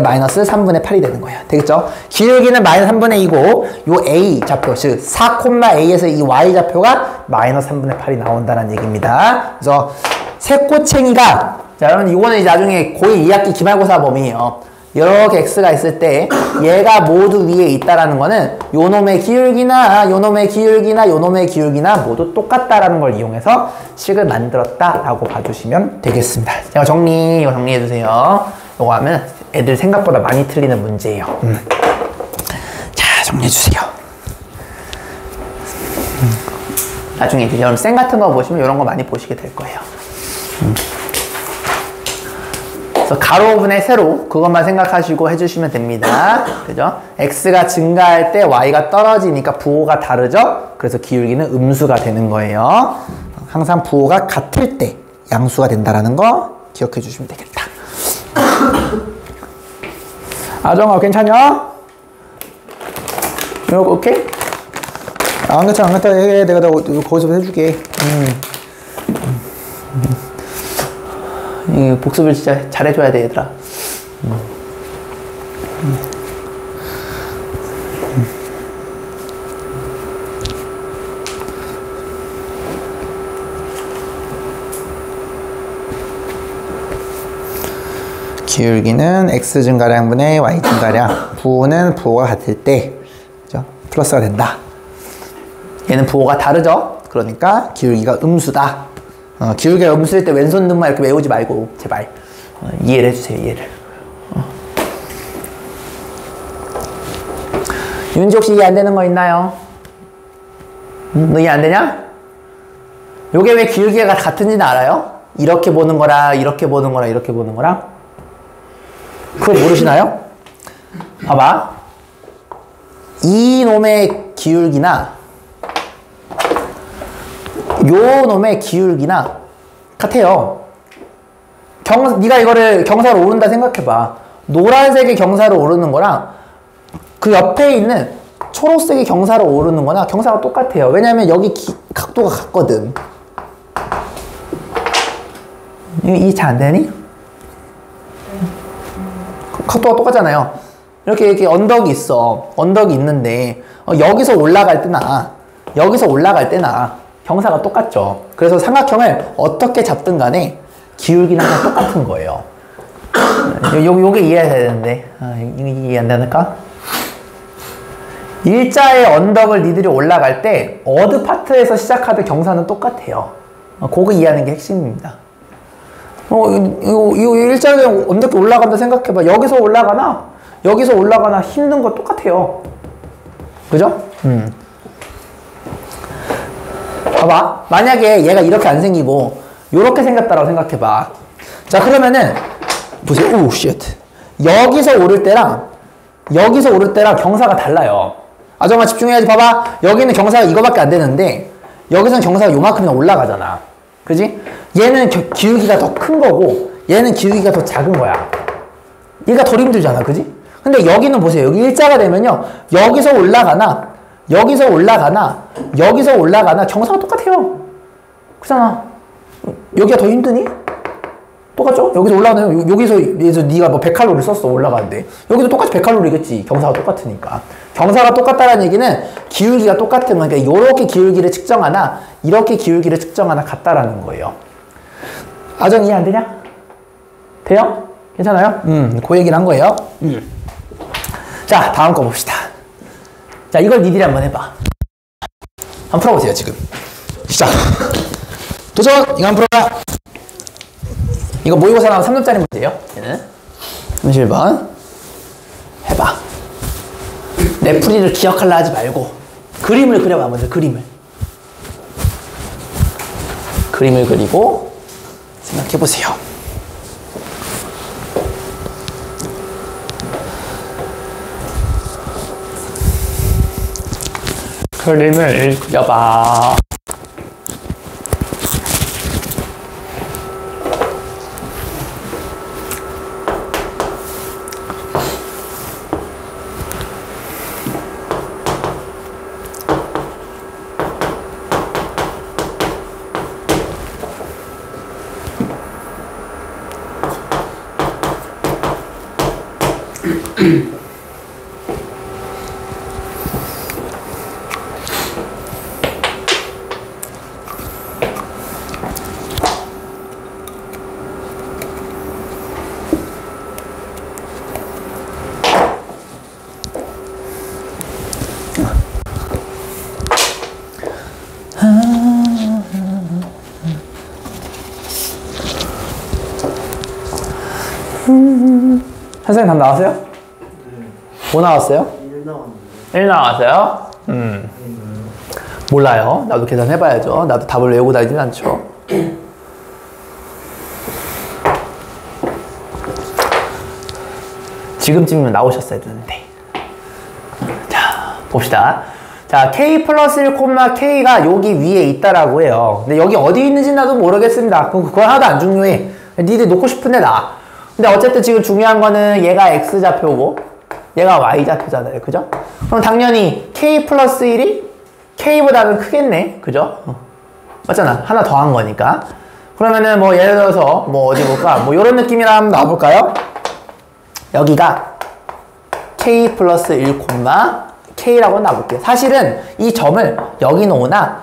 마이너스 3분의 8이 되는 거예요. 되겠죠? 기울기는 마이너스 3분의 2고 요 A 좌표 즉 4,A에서 이 Y 좌표가 마이너스 3분의 8이 나온다는 얘기입니다. 그래서 새꼬챙이가 자 여러분 이거는 이제 나중에 고2 2학기 기말고사 범위예요. 이렇게 X가 있을 때 얘가 모두 위에 있다라는 거는 요놈의 기울기나 요놈의 기울기나 요놈의 기울기나 모두 똑같다라는 걸 이용해서 식을 만들었다라고 봐주시면 되겠습니다. 제가 이거 정리해주세요. 이거 하면 애들 생각보다 많이 틀리는 문제예요. 자, 정리해주세요. 나중에 이제 여러분 쌤 같은 거 보시면 이런 거 많이 보시게 될 거예요. 그래서 가로분의 세로 그것만 생각하시고 해주시면 됩니다. 그죠? X가 증가할 때 Y가 떨어지니까 부호가 다르죠? 그래서 기울기는 음수가 되는 거예요. 항상 부호가 같을 때 양수가 된다는 거 기억해 주시면 되겠다. 아정아 괜찮냐? 이거 오케이? 안 괜찮아 내가 거기서 해줄게. 이 복습을 진짜 잘해줘야 돼 얘들아. 기울기는 x 증가량분의 y 증가량 부호는 부호가 같을 때 그죠? 플러스가 된다. 얘는 부호가 다르죠? 그러니까 기울기가 음수다. 기울기가 음수일 때 왼손 등만 이렇게 외우지 말고 제발 이해를 해주세요. 이해를. 윤지 혹시 이해 안 되는 거 있나요? 너 이해 안 되냐? 요게 왜 기울기가 같은지는 알아요? 이렇게 보는 거랑 이렇게 보는 거랑 이렇게 보는 거랑 그거 모르시나요? 봐봐. 이 놈의 기울기나 요 놈의 기울기나 같아요. 네가 이거를 경사로 오른다 생각해봐. 노란색의 경사로 오르는 거랑 그 옆에 있는 초록색의 경사로 오르는 거나 경사가 똑같아요. 왜냐면 여기 각도가 같거든. 이해 잘 안 되니? 각도가 똑같잖아요. 이렇게 언덕이 있어. 언덕이 있는데 여기서 올라갈 때나 여기서 올라갈 때나 경사가 똑같죠. 그래서 삼각형을 어떻게 잡든 간에 기울기는 항상 똑같은 거예요. 요게 이해해야 되는데 이해 안 되니까? 일자의 언덕을 니들이 올라갈 때 어드 파트에서 시작하던 경사는 똑같아요. 그거 이해하는 게 핵심입니다. 이 일자의 언덕이 올라간다 생각해봐. 여기서 올라가나 힘든 거 똑같아요. 그죠? 봐봐. 만약에 얘가 이렇게 안 생기고 요렇게 생겼다라고 생각해봐. 자 그러면은 보세요. 오 쉣. 여기서 오를 때랑 경사가 달라요. 아정아 집중해야지. 봐봐. 여기는 경사가 이거밖에 안 되는데 여기서는 경사가 요만큼이나 올라가잖아. 그지? 얘는 기울기가 더 큰 거고 얘는 기울기가 더 작은 거야. 얘가 덜 힘들잖아. 그지? 근데 여기는 보세요. 여기 일자가 되면요. 여기서 올라가나 경사가 똑같아요. 그렇잖아. 여기가 더 힘드니? 똑같죠? 여기서 올라가면 여기서 네가 뭐 100칼로리 썼어. 올라가는데 여기도 똑같이 100칼로리겠지. 경사가 똑같으니까. 경사가 똑같다는 얘기는 기울기가 똑같은 거니까 이렇게 기울기를 측정하나 이렇게 기울기를 측정하나 같다라는 거예요. 아정 이해 안 되냐? 돼요? 괜찮아요? 그 얘기를 한 거예요. 자, 다음 거 봅시다. 자, 이걸 니들이 한번 해봐. 한번 풀어보세요, 지금. 시작. 도전! 이거 한번 풀어봐. 이거 모의고사 나온 3점짜리 문제예요. 얘는 31번. 해봐. 내 풀이를 기억하려 하지 말고 그림을 그려봐. 먼저 그림을 그리고 생각해보세요. 그림을 그려봐. 선생님 답 나왔어요? 뭐 나왔어요? 1 나왔는데. 1 나왔어요? 몰라요. 나도 계산해봐야죠. 나도 답을 외우고 다니진 않죠. 지금쯤이면 나오셨어야 되는데. 자, 봅시다. 자, k 플러스 1, k가 여기 위에 있다라고 해요. 근데 여기 어디 있는지 나도 모르겠습니다. 그건 하나도 안 중요해. 니들 놓고 싶은데 나. 근데 어쨌든 지금 중요한 거는 얘가 x좌표고 얘가 y좌표잖아요. 그죠? 그럼 당연히 k 플러스 1이 k보다는 크겠네. 그죠? 맞잖아. 하나 더한 거니까. 그러면은 뭐 예를 들어서 뭐 어디 볼까? 뭐 요런 느낌이라 한번 나와볼까요? 여기가 k 플러스 1, k라고 나볼게요. 사실은 이 점을 여기 놓으나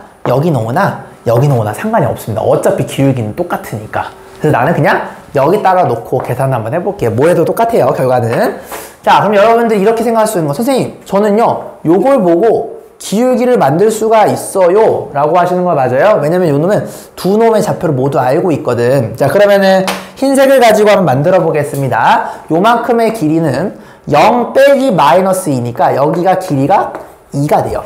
상관이 없습니다. 어차피 기울기는 똑같으니까. 그래서 나는 그냥 여기다가 놓고 계산 한번 해볼게요. 뭐 해도 똑같아요, 결과는. 자, 그럼 여러분들 이렇게 생각할 수 있는 거. 선생님, 저는요, 요걸 보고 기울기를 만들 수가 있어요. 라고 하시는 거 맞아요? 왜냐면 요 놈은 두 놈의 좌표를 모두 알고 있거든. 자, 그러면은 흰색을 가지고 한번 만들어 보겠습니다. 요만큼의 길이는 0 빼기 마이너스 2니까 여기가 길이가 2가 돼요.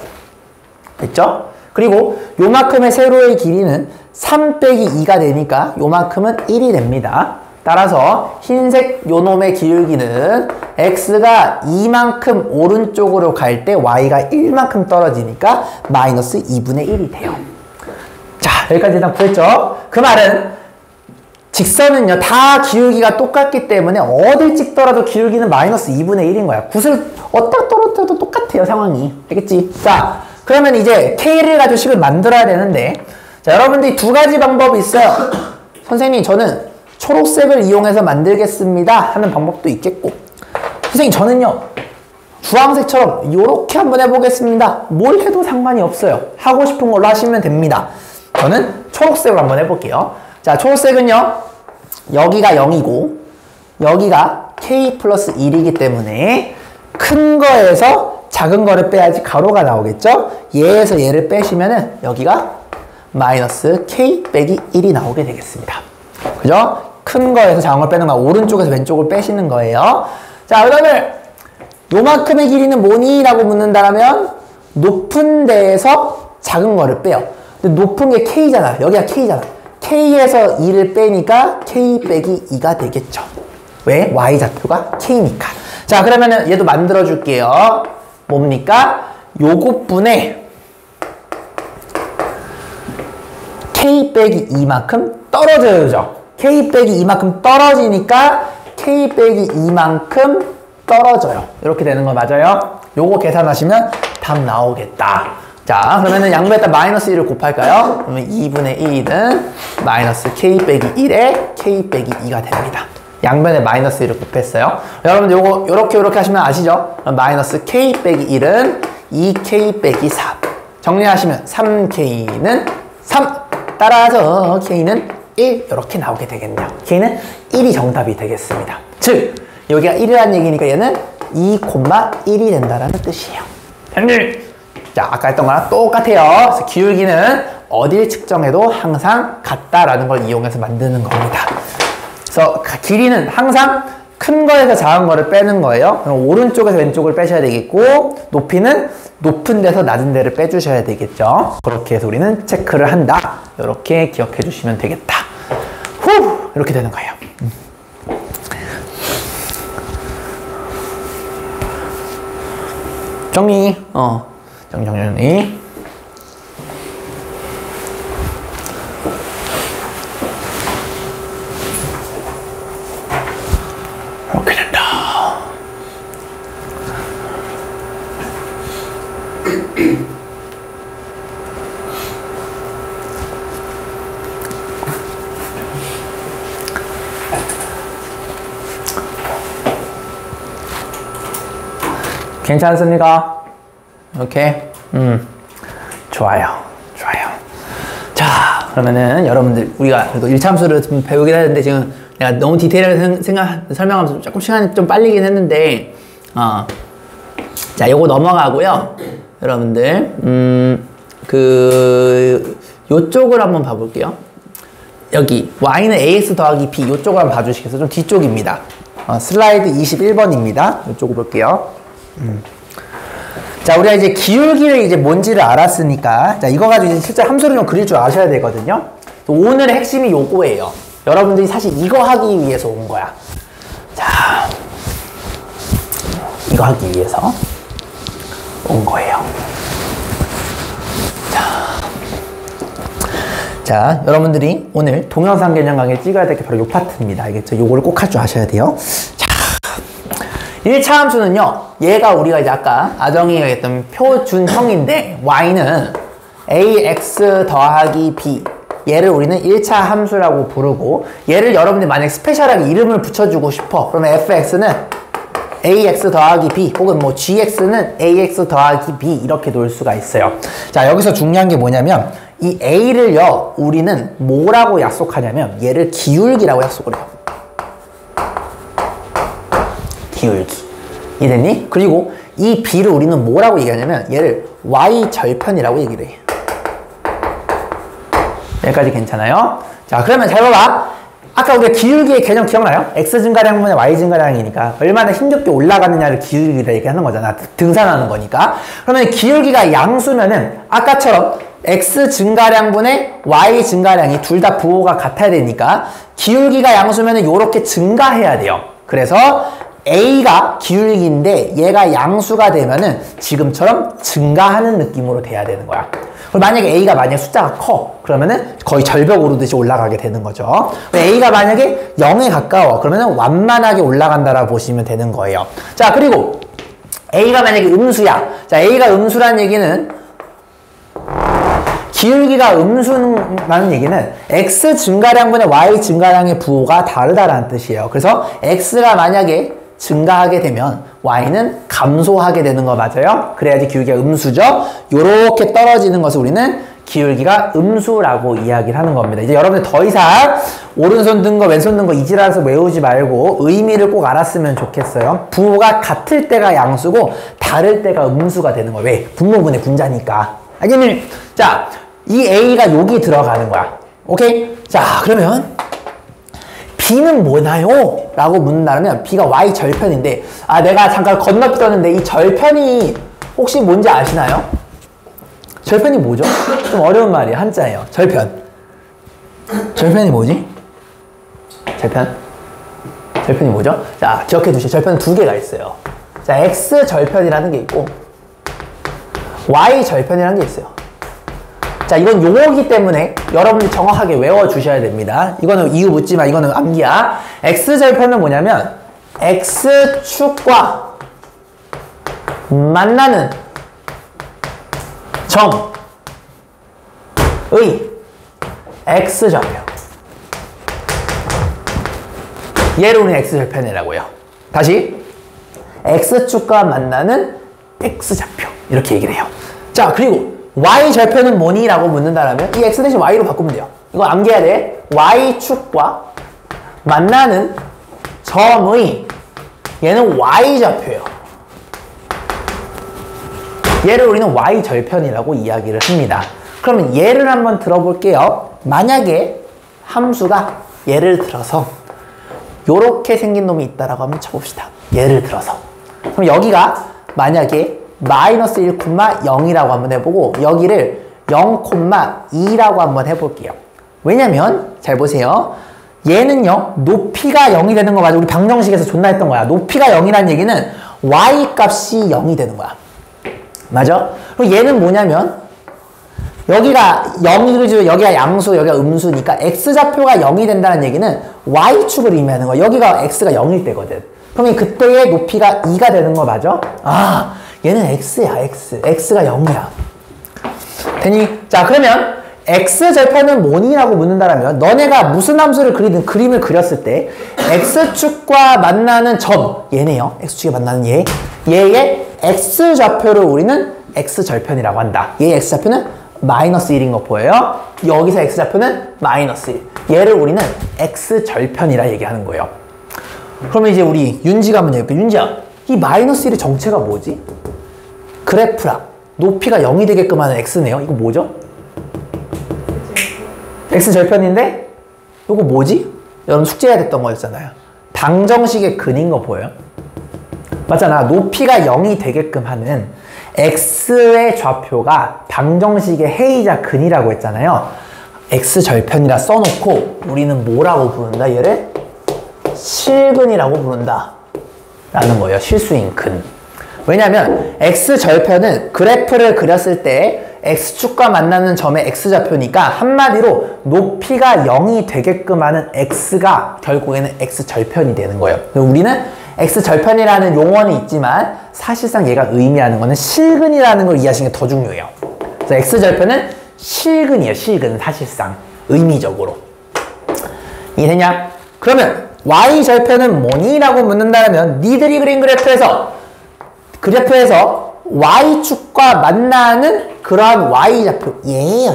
됐죠? 그리고 요만큼의 세로의 길이는 3 빼기 2가 되니까 요만큼은 1이 됩니다. 따라서 흰색 요놈의 기울기는 x가 2만큼 오른쪽으로 갈 때 y가 1만큼 떨어지니까 마이너스 2분의 1이 돼요. 자, 여기까지 일단 구했죠? 그 말은 직선은요 다 기울기가 똑같기 때문에 어딜 찍더라도 기울기는 마이너스 2분의 1인 거야. 굿을 어디다 떨어져도 똑같아요, 상황이. 알겠지? 자, 그러면 이제 k를 가지고 식을 만들어야 되는데, 자, 여러분들이 두 가지 방법이 있어요. 선생님, 저는 초록색을 이용해서 만들겠습니다 하는 방법도 있겠고, 선생님, 저는요 주황색처럼 이렇게 한번 해보겠습니다. 뭘 해도 상관이 없어요. 하고 싶은 걸로 하시면 됩니다. 저는 초록색으로 한번 해볼게요. 자, 초록색은요 여기가 0이고 여기가 k 플러스 1이기 때문에 큰 거에서 작은 거를 빼야지 가로가 나오겠죠? 얘에서 얘를 빼시면은 여기가 마이너스 k 빼기 1이 나오게 되겠습니다. 그죠? 큰 거에서 작은 걸 빼는 거, 오른쪽에서 왼쪽을 빼시는 거예요. 자, 그 다음에 요만큼의 길이는 뭐니? 라고 묻는다면 높은 데에서 작은 거를 빼요. 근데 높은 게 k잖아. 여기가 k잖아. k에서 2를 빼니까 k 빼기 2가 되겠죠. 왜? y좌표가 k니까. 자, 그러면은 얘도 만들어 줄게요. 뭡니까? 요것분에 k 빼기 2만큼 떨어져야죠. k 빼기 2만큼 떨어지니까 k 빼기 2만큼 떨어져요. 이렇게 되는 거 맞아요? 요거 계산하시면 답 나오겠다. 자, 그러면은 양변에다 마이너스 1을 곱할까요? 그러면 2분의 1은 마이너스 k 빼기 1에 k 빼기 2가 됩니다. 양변에 마이너스 1을 곱했어요. 여러분들 요거 요렇게 하시면 아시죠? 마이너스 k 빼기 1은 2k 빼기 4. 정리하시면 3k는 3. 따라서 k는 1 이렇게 나오게 되겠네요. k는 1이 정답이 되겠습니다. 즉 여기가 1이라는 얘기니까 얘는 2,1이 된다라는 뜻이에요. 자, 아까 했던 거랑 똑같아요. 그래서 기울기는 어딜 측정해도 항상 같다라는 걸 이용해서 만드는 겁니다. 그래서 길이는 항상 큰 거에서 작은 거를 빼는 거예요. 그럼 오른쪽에서 왼쪽을 빼셔야 되겠고, 높이는 높은 데서 낮은 데를 빼주셔야 되겠죠. 그렇게 해서 우리는 체크를 한다. 이렇게 기억해 주시면 되겠다. 후! 이렇게 되는 거예요. 정리. 정리. 이렇게 된다. 괜찮습니까? 오케이. 좋아요. 자, 그러면은 여러분들 우리가 그래도 1참수를 좀 배우긴 했는데 지금 내가 너무 디테일하게 설명하면서 조금 시간이 좀 빨리긴 했는데 자, 요거 넘어가고요. 여러분들 요쪽을 한번 봐볼게요. 여기 y는 ax 더하기 b 요쪽을 한번 봐주시겠어요? 좀 뒤쪽입니다. 슬라이드 21번입니다. 요쪽을 볼게요. 자, 우리가 이제 기울기를 이제 뭔지를 알았으니까, 자, 이거 가지고 이제 실제 함수를 좀 그릴 줄 아셔야 되거든요. 오늘의 핵심이 요거예요. 여러분들이 사실 이거 하기 위해서 온 거야. 자, 이거 하기 위해서 온 거예요. 자, 여러분들이 오늘 동영상 개념 강의 찍어야 될 게 바로 요 파트입니다. 알겠죠? 요거를 꼭 할 줄 아셔야 돼요. 자, 1차 함수는요, 얘가 우리가 이제 아까 아정이가 했던 표준형인데, y는 ax 더하기 b. 얘를 우리는 1차 함수라고 부르고, 얘를 여러분들이 만약 스페셜하게 이름을 붙여주고 싶어. 그러면 fx는 ax 더하기 b, 혹은 뭐 gx는 ax 더하기 b, 이렇게 놓을 수가 있어요. 자, 여기서 중요한 게 뭐냐면, 이 a를요, 우리는 뭐라고 약속하냐면, 얘를 기울기라고 약속을 해요. 기울기. 이해됐니? 그리고 이 b를 우리는 뭐라고 얘기하냐면 얘를 y절편이라고 얘기를 해요. 여기까지 괜찮아요? 자, 그러면 잘 봐봐. 아까 우리가 기울기의 개념 기억나요? x 증가량분의 y 증가량이니까 얼마나 힘겹게 올라가느냐를 기울기라 얘기하는 거잖아. 등산하는 거니까. 그러면 기울기가 양수면은 아까처럼 x 증가량분의 y 증가량이 둘 다 부호가 같아야 되니까 기울기가 양수면은 요렇게 증가해야 돼요. 그래서 a가 기울기인데 얘가 양수가 되면은 지금처럼 증가하는 느낌으로 돼야 되는 거야. 그럼 만약에 a가 만약 숫자가 커, 그러면은 거의 절벽 오르듯이 올라가게 되는 거죠. a가 만약에 0에 가까워, 그러면은 완만하게 올라간다라고 보시면 되는 거예요. 자, 그리고 a가 만약에 음수야. 자, a가 음수라는 얘기는 기울기가 음수라는 얘기는 x 증가량분의 y 증가량의 부호가 다르다라는 뜻이에요. 그래서 x가 만약에 증가하게 되면 y는 감소하게 되는 거 맞아요? 그래야지 기울기가 음수죠? 요렇게 떨어지는 것을 우리는 기울기가 음수라고 이야기를 하는 겁니다. 이제 여러분들 더 이상 오른손 든 거, 왼손 든 거 이지라서 외우지 말고 의미를 꼭 알았으면 좋겠어요. 부호가 같을 때가 양수고 다를 때가 음수가 되는 거예요. 왜? 분모분의 분자니까. 알겠니? 자, 이 a가 여기 들어가는 거야. 오케이? 자, 그러면 b는 뭐나요? 라고 묻는다면 b가 y 절편인데, 내가 잠깐 건너뛰었는데 이 절편이 혹시 뭔지 아시나요? 절편이 뭐죠? 좀 어려운 말이에요. 한자예요. 절편이 뭐지? 절편? 절편이 뭐죠? 자, 기억해 두시죠. 절편은 두 개가 있어요. 자, x 절편이라는 게 있고 y 절편이라는 게 있어요. 자, 이건 용어이기 때문에 여러분들이 정확하게 외워주셔야 됩니다. 이거는 이유 묻지만 이거는 암기야. x절편은 뭐냐면 x축과 만나는 점의 x절편. 얘를 우리는 x절편이라고요. 다시 x축과 만나는 x좌표 이렇게 얘기를 해요. 자, 그리고 y절편은 뭐니? 라고 묻는다라면 이 x 대신 y로 바꾸면 돼요. 이거 암기해야 돼. y축과 만나는 점의 얘는 y좌표예요. 얘를 우리는 y절편이라고 이야기를 합니다. 그러면 얘를 한번 들어볼게요. 만약에 함수가 예를 들어서 요렇게 생긴 놈이 있다라고 한번 쳐봅시다. 예를 들어서 그럼 여기가 만약에 마이너스 1,0이라고 한번 해보고 여기를 0,2라고 한번 해볼게요. 왜냐면 잘 보세요. 얘는요 높이가 0이 되는 거 맞아. 우리 방정식에서 존나 했던 거야. 높이가 0이라는 얘기는 y 값이 0이 되는 거야. 맞아? 그리고 얘는 뭐냐면 여기가 0이죠. 여기가 양수, 여기가 음수니까 x좌표가 0이 된다는 얘기는 y축을 의미하는 거야. 여기가 x가 0일 때거든. 그러면 그때의 높이가 2가 되는 거 맞아? 아, 얘는 x야, x. x가 0이야. 되니? 자, 그러면 x절편은 뭐니라고 묻는다면 너네가 무슨 함수를 그리든 그림을 그렸을 때 x축과 만나는 점, 얘네요. x축에 만나는 얘. 얘의 x좌표를 우리는 x절편이라고 한다. 얘의 x좌표는 마이너스 1인 거 보여요? 여기서 x좌표는 마이너스 1. 얘를 우리는 x절편이라 얘기하는 거예요. 그러면 이제 우리 윤지가 한번 얘기해볼게요. 윤지야, 이 마이너스 1의 정체가 뭐지? 그래프랑 높이가 0이 되게끔 하는 x네요. 이거 뭐죠? x절편인데 이거 뭐지? 여러분 숙제해야 됐던 거였잖아요. 방정식의 근인 거 보여요? 맞잖아. 높이가 0이 되게끔 하는 x의 좌표가 방정식의 해이자 근이라고 했잖아요. x절편이라 써놓고 우리는 뭐라고 부른다? 얘를 실근이라고 부른다 라는 거예요. 실수인 근. 왜냐면 x절편은 그래프를 그렸을 때 x축과 만나는 점의 x좌표니까 한마디로 높이가 0이 되게끔 하는 x가 결국에는 x절편이 되는 거예요. 우리는 x절편이라는 용어는 있지만 사실상 얘가 의미하는 거는 실근이라는 걸 이해하시는 게 더 중요해요. 그래서 x절편은 실근이에요. 실근. 사실상 의미적으로. 이해되냐? 그러면 y절편은 뭐니? 라고 묻는다면 니들이 그린 그래프에서 y축과 만나는 그러한 y좌표 얘예요.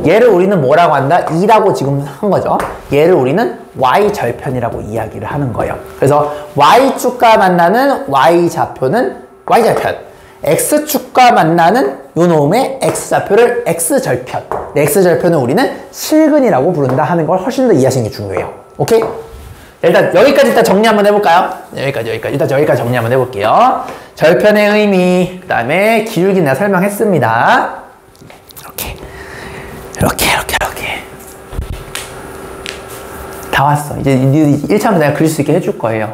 얘를 우리는 뭐라고 한다? 2라고 지금 한 거죠. 얘를 우리는 y절편이라고 이야기를 하는 거예요. 그래서 y축과 만나는 y좌표는 y절편, x축과 만나는 요 놈의 x좌표를 x절편. x절편은 우리는 실근이라고 부른다 하는 걸 훨씬 더 이해하시는 게 중요해요. 오케이? 일단 여기까지 일단 정리 한번 해볼까요? 여기까지. 일단 여기까지 정리 한번 해볼게요. 절편의 의미, 그 다음에 기울기 내가 설명했습니다. 이렇게. 다 왔어. 이제 1차부터 내가 그릴 수 있게 해줄 거예요.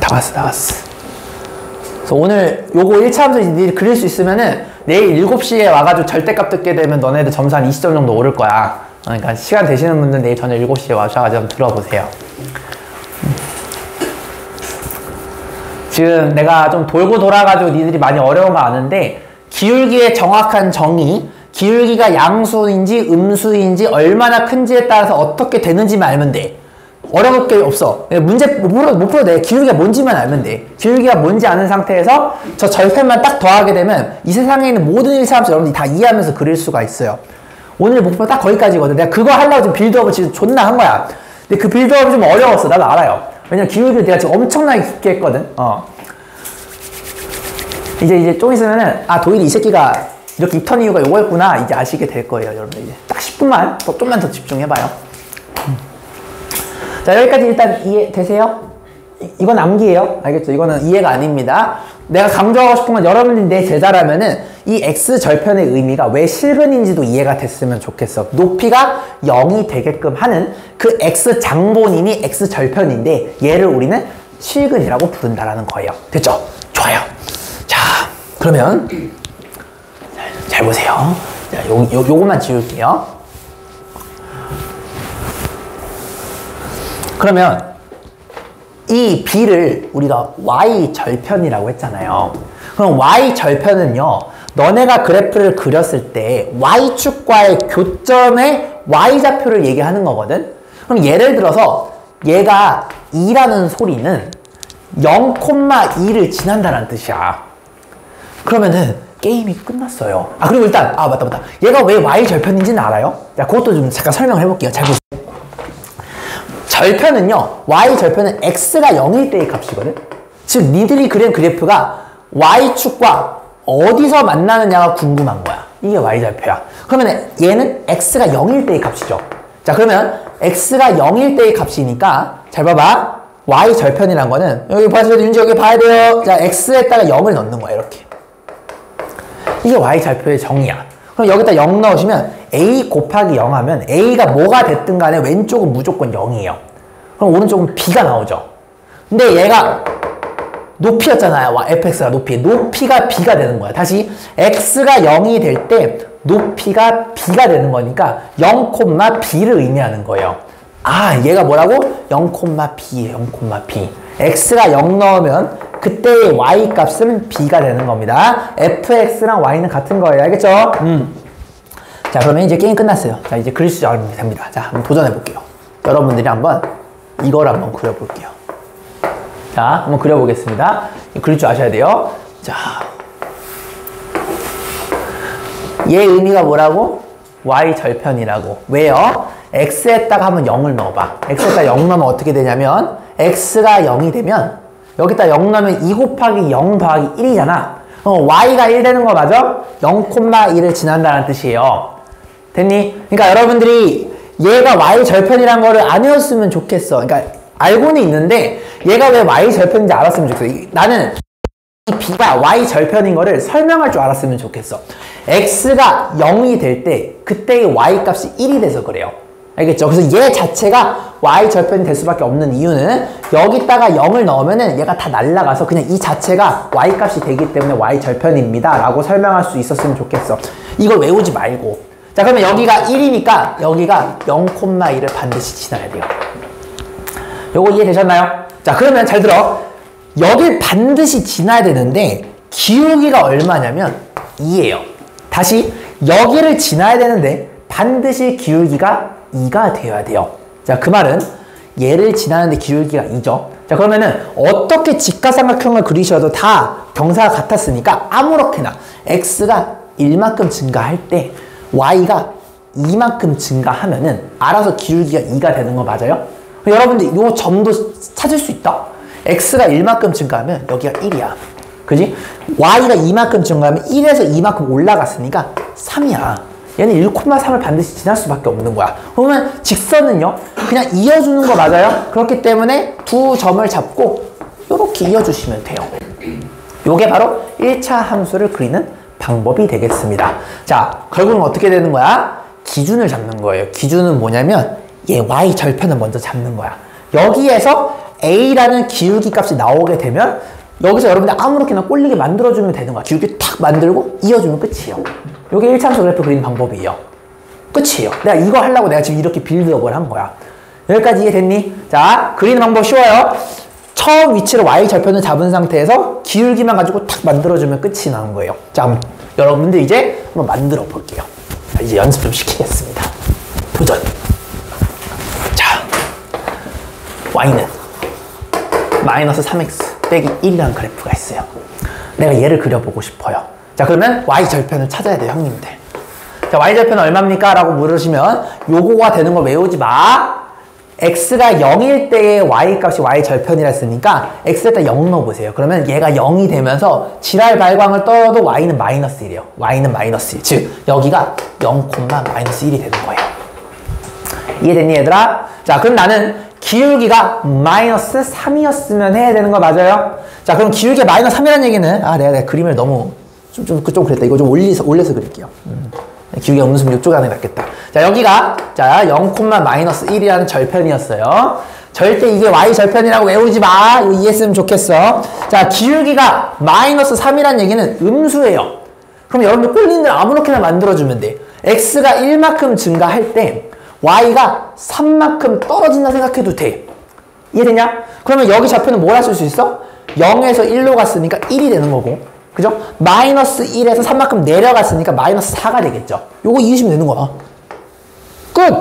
다 왔어. 그래서 오늘 요거 1차부터 니들 그릴 수 있으면은 내일 7시에 와가지고 절대값 듣게 되면 너네들 점수 한 20점 정도 오를 거야. 그러니까 시간 되시는 분들 내일 저녁 7시에 와셔가지고 한번 들어보세요. 지금 내가 좀 돌고 돌아가지고 니들이 많이 어려운 거 아는데 기울기의 정확한 정의, 기울기가 양수인지 음수인지 얼마나 큰지에 따라서 어떻게 되는지만 알면 돼. 어려울 게 없어. 문제 못 풀어도 돼. 기울기가 뭔지만 알면 돼. 기울기가 뭔지 아는 상태에서 저 절편만 딱 더하게 되면 이 세상에 있는 모든 일사함수 여러분들이 다 이해하면서 그릴 수가 있어요. 오늘 목표 딱 거기까지거든. 내가 그거 하려고 지금 빌드업을 지금 존나 한 거야. 근데 그 빌드업이 좀 어려웠어. 나도 알아요. 왜냐면 기울기를 내가 지금 엄청나게 깊게 했거든. 이제 좀 있으면은 도일이 이 새끼가 이렇게 입턴 이유가 이거였구나 이제 아시게 될 거예요. 여러분들 이제 딱 10분만 좀만 더 집중해봐요. 자, 여기까지 일단 이해되세요? 이건 암기예요. 알겠죠? 이거는 이해가 아닙니다. 내가 강조하고 싶은 건 여러분들이 내 제자라면은 이 x절편의 의미가 왜 실근인지도 이해가 됐으면 좋겠어. 높이가 0이 되게끔 하는 그 x장본인이 x절편인데 얘를 우리는 실근이라고 부른다라는 거예요. 됐죠? 좋아요. 자, 그러면 잘 보세요. 자, 요것만 지울게요. 그러면 이 b를 우리가 y절편이라고 했잖아요. 그럼 y절편은요, 너네가 그래프를 그렸을 때 y축과의 교점의 y좌표를 얘기하는 거거든. 그럼 예를 들어서 얘가 2라는 소리는 0,2를 지난다는 뜻이야. 그러면은 게임이 끝났어요. 아, 그리고 일단 맞다. 얘가 왜 y절편인지는 알아요? 자, 그것도 좀 잠깐 설명을 해볼게요. 잘 보세요. 절편은요, y절편은 x가 0일 때의 값이거든. 즉 니들이 그린 그래프가 y축과 어디서 만나느냐가 궁금한 거야. 이게 y절표야. 그러면 얘는 x가 0일 때의 값이죠. 자, 그러면 x가 0일 때의 값이니까 잘 봐봐. y절편이란 거는 여기 봐주세요. 윤지 여기 봐야 돼요. 자, x에다가 0을 넣는 거야. 이렇게. 이게 y절표의 정의야. 그럼 여기다 0 넣으시면 a 곱하기 0 하면 a가 뭐가 됐든 간에 왼쪽은 무조건 0이에요. 그럼 오른쪽은 b가 나오죠. 근데 얘가 높이였잖아요. fx가 높이가 b가 되는 거야. 다시 x가 0이 될 때 높이가 b가 되는 거니까 0,b를 의미하는 거예요. 아, 얘가 뭐라고? 0,b예요. 0,b. x가 0 넣으면 그때의 y 값은 b가 되는 겁니다. fx랑 y는 같은 거예요. 알겠죠? 자, 그러면 이제 게임 끝났어요. 자, 이제 그릴 수 있으면 됩니다. 자, 한번 도전해 볼게요. 여러분들이 한번 이걸 한번 그려볼게요. 자, 한번 그려보겠습니다. 그릴 줄 아셔야 돼요. 자, 얘 의미가 뭐라고? y절편이라고. 왜요? x에다가 한번 0을 넣어봐. x에다가 0 넣으면 어떻게 되냐면 x가 0이 되면 여기다 0 넣으면 2 곱하기 0 더하기 1이잖아. y가 1 되는 거 맞아? 0,1을 지난다는 뜻이에요. 됐니? 그러니까 여러분들이 얘가 y절편이란 거를 안 외웠으면 좋겠어. 그러니까 알고는 있는데 얘가 왜 y절편인지 알았으면 좋겠어. 나는 이 b가 y절편인 거를 설명할 줄 알았으면 좋겠어. x가 0이 될 때 그때의 y값이 1이 돼서 그래요. 알겠죠? 그래서 얘 자체가 y절편이 될 수밖에 없는 이유는 여기다가 0을 넣으면은 얘가 다 날라가서 그냥 이 자체가 y값이 되기 때문에 y절편입니다 라고 설명할 수 있었으면 좋겠어. 이걸 외우지 말고. 자, 그러면 여기가 1이니까 여기가 0,1을 반드시 지나야 돼요. 요거 이해되셨나요? 자, 그러면 잘 들어. 여길 반드시 지나야 되는데 기울기가 얼마냐면 2예요. 다시 여기를 지나야 되는데 반드시 기울기가 2가 되어야 돼요. 자, 그 말은 얘를 지나는데 기울기가 2죠. 자, 그러면은 어떻게 직각삼각형을 그리셔도 다 경사가 같았으니까 아무렇게나 x가 1만큼 증가할 때 y가 2만큼 증가하면은 알아서 기울기가 2가 되는 거 맞아요? 여러분들 이 점도 찾을 수 있다. x가 1만큼 증가하면 여기가 1이야. 그지? y가 2만큼 증가하면 1에서 2만큼 올라갔으니까 3이야. 얘는 1,3을 반드시 지날 수밖에 없는 거야. 그러면 직선은요, 그냥 이어주는 거 맞아요? 그렇기 때문에 두 점을 잡고 이렇게 이어주시면 돼요. 요게 바로 1차 함수를 그리는 방법이 되겠습니다. 자, 결국은 어떻게 되는 거야? 기준을 잡는 거예요. 기준은 뭐냐면 얘 y절편을 먼저 잡는 거야. 여기에서 a라는 기울기 값이 나오게 되면 여기서 여러분들 아무렇게나 꼴리게 만들어주면 되는 거야. 기울기 탁 만들고 이어주면 끝이에요. 이게 1차함수 그래프 그리는 방법이에요. 끝이에요. 내가 이거 하려고 내가 지금 이렇게 빌드업을 한 거야. 여기까지 이해됐니? 자, 그리는 방법 쉬워요. 처음 위치로 y절편을 잡은 상태에서 기울기만 가지고 탁 만들어주면 끝이 나는 거예요. 자, 여러분들 이제 한번 만들어 볼게요. 자, 이제 연습 좀 시키겠습니다. 도전! 자, y는 마이너스 3x 빼기 1이라는 그래프가 있어요. 내가 얘를 그려보고 싶어요. 자, 그러면 y절편을 찾아야 돼요, 형님들. 자, y절편은 얼마입니까? 라고 물으시면 요거가 되는 거 외우지 마. x가 0일 때의 y값이 y절편이라 했으니까 x에다 0 넣어보세요. 그러면 얘가 0이 되면서 지랄 발광을 떨어도 y는 마이너스 1이에요. y는 마이너스 1. 즉 여기가 0,-1이 되는 거예요. 이해됐니, 얘들아? 자, 그럼 나는 기울기가 마이너스 3이었으면 해야 되는 거 맞아요? 자, 그럼 기울기가 마이너스 3이라는 얘기는, 내가 그림을 너무 좀 그랬다. 이거 좀 올려서 그릴게요. 기울기가 없는 이쪽에 하는 게 낫겠다. 자, 여기가, 0,-1이라는 절편이었어요. 절대 이게 y 절편이라고 외우지 마. 이거 이해했으면 좋겠어. 자, 기울기가 마이너스 3이라는 얘기는 음수예요. 그럼 여러분들 꼴리는 대로 아무렇게나 만들어주면 돼. x가 1만큼 증가할 때 y가 3만큼 떨어진다 생각해도 돼. 이해되냐? 그러면 여기 좌표는 뭐라 쓸 수 있어? 0에서 1로 갔으니까 1이 되는 거고, 그죠? 마이너스 1에서 3만큼 내려갔으니까 마이너스 4가 되겠죠. 요거 이해주시면 되는 거야. 끝!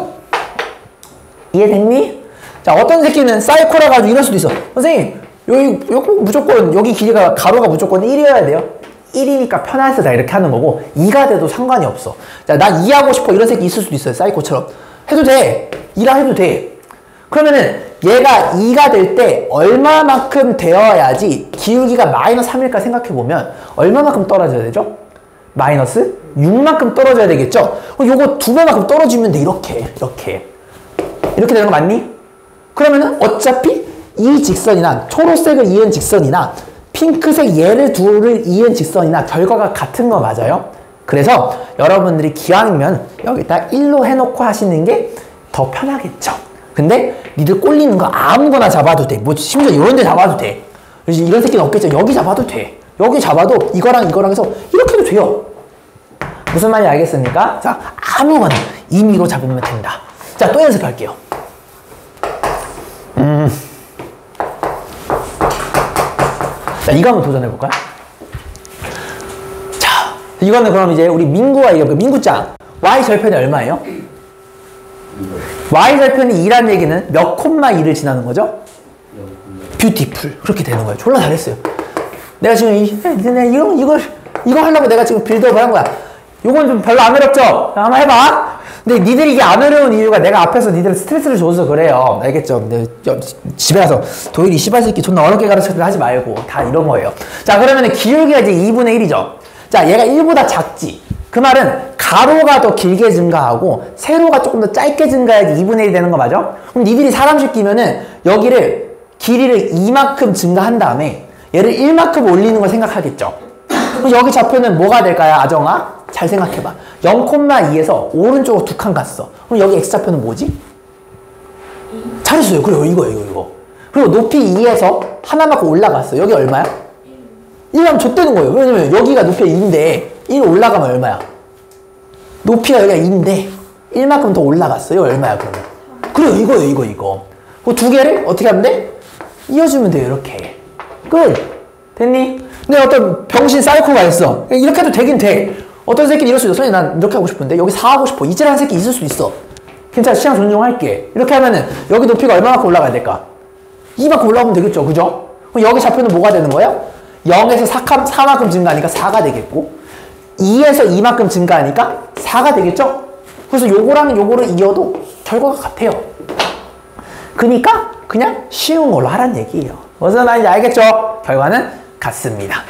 이해됐니? 자, 어떤 새끼는 사이코라 가지고 이럴 수도 있어. 선생님, 여기 무조건, 여기 길이가, 가로가 무조건 1이어야 돼요. 1이니까 편해서 다 이렇게 하는 거고, 2가 돼도 상관이 없어. 자, 나 2 하고 싶어. 이런 새끼 있을 수도 있어요. 사이코처럼. 해도 돼. 2라 해도 돼. 그러면은 얘가 2가 될 때 얼마만큼 되어야지 기울기가 마이너스 3일까 생각해보면 얼마만큼 떨어져야 되죠? 마이너스 6만큼 떨어져야 되겠죠? 그럼 요거 2배만큼 떨어지면 돼. 이렇게 되는 거 맞니? 그러면은 어차피 이 직선이나 초록색을 이은 직선이나 핑크색 얘를 둘을 이은 직선이나 결과가 같은 거 맞아요? 그래서 여러분들이 기왕이면 여기다 1로 해놓고 하시는 게 더 편하겠죠. 근데 니들 꼴리는 거 아무거나 잡아도 돼. 뭐 심지어 이런 데 잡아도 돼. 이런 새끼는 없겠죠. 여기 잡아도 돼. 여기 잡아도 이거랑 해서 이렇게 해도 돼요. 무슨 말인지 알겠습니까? 자, 아무거나 임의로 잡으면 된다. 자, 또 연습할게요. 자, 이거 한번 도전해볼까요? 자, 이거는 그럼 이제 우리 민구가 이거 민구짱 y 절편이 얼마예요? y 절편이 2라는 얘기는 몇 콤마 2를 지나는 거죠? 뷰티풀. 그렇게 되는 거예요. 졸라 잘했어요. 내가 지금 이거 하려고 내가 지금 빌드업을 한 거야. 요건 좀 별로 안 어렵죠? 자, 한번 해봐. 근데 니들이 이게 안 어려운 이유가 내가 앞에서 니들 스트레스를 줘서 그래요. 알겠죠? 근데 집에 가서 도일이 씨발 새끼 존나 어렵게 가르쳐도 하지 말고 다 이런 거예요. 자, 그러면 기울기가 이제 2분의 1이죠. 자, 얘가 1보다 작지. 그 말은 가로가 더 길게 증가하고 세로가 조금 더 짧게 증가해야지 2분의 1이 되는 거 맞아? 그럼 니들이 사람 시키면은 여기를 길이를 2만큼 증가한 다음에 얘를 1만큼 올리는 걸 생각하겠죠. 그럼 여기 좌표는 뭐가 될까요, 아정아? 잘 생각해봐. 0,2에서 오른쪽으로 2칸 갔어. 그럼 여기 x좌표는 뭐지? 잘했어요. 그래요. 이거. 그리고 높이 2에서 하나만큼 올라갔어. 여기 얼마야? 1 하면 좆되는 거예요. 왜냐면 여기가 높이가 2인데 1 올라가면 얼마야? 높이가 여기가 2인데 1만큼 더 올라갔어. 여기 얼마야 그러면? 그래요. 이거. 그 두 개를 어떻게 하면 돼? 이어주면 돼요. 이렇게. 끝. 됐니? 근데 어떤 병신 사이코가 있어. 이렇게 해도 되긴 돼. 어떤 새끼는 이럴 수 있어. 선생님 난 이렇게 하고 싶은데 여기 4 하고 싶어. 이질하는 새끼 있을 수 있어. 괜찮아. 시장 존중할게. 이렇게 하면은 여기 높이가 얼마만큼 올라가야 될까? 2만큼 올라오면 되겠죠. 그죠? 그럼 여기 좌표는 뭐가 되는 거예요? 0에서 4만큼 증가하니까 4가 되겠고 2에서 2만큼 증가하니까 4가 되겠죠? 그래서 요거랑 요거를 이어도 결과가 같아요. 그러니까 그냥 쉬운 걸로 하란 얘기예요. 무슨 말인지 알겠죠? 결과는 같습니다.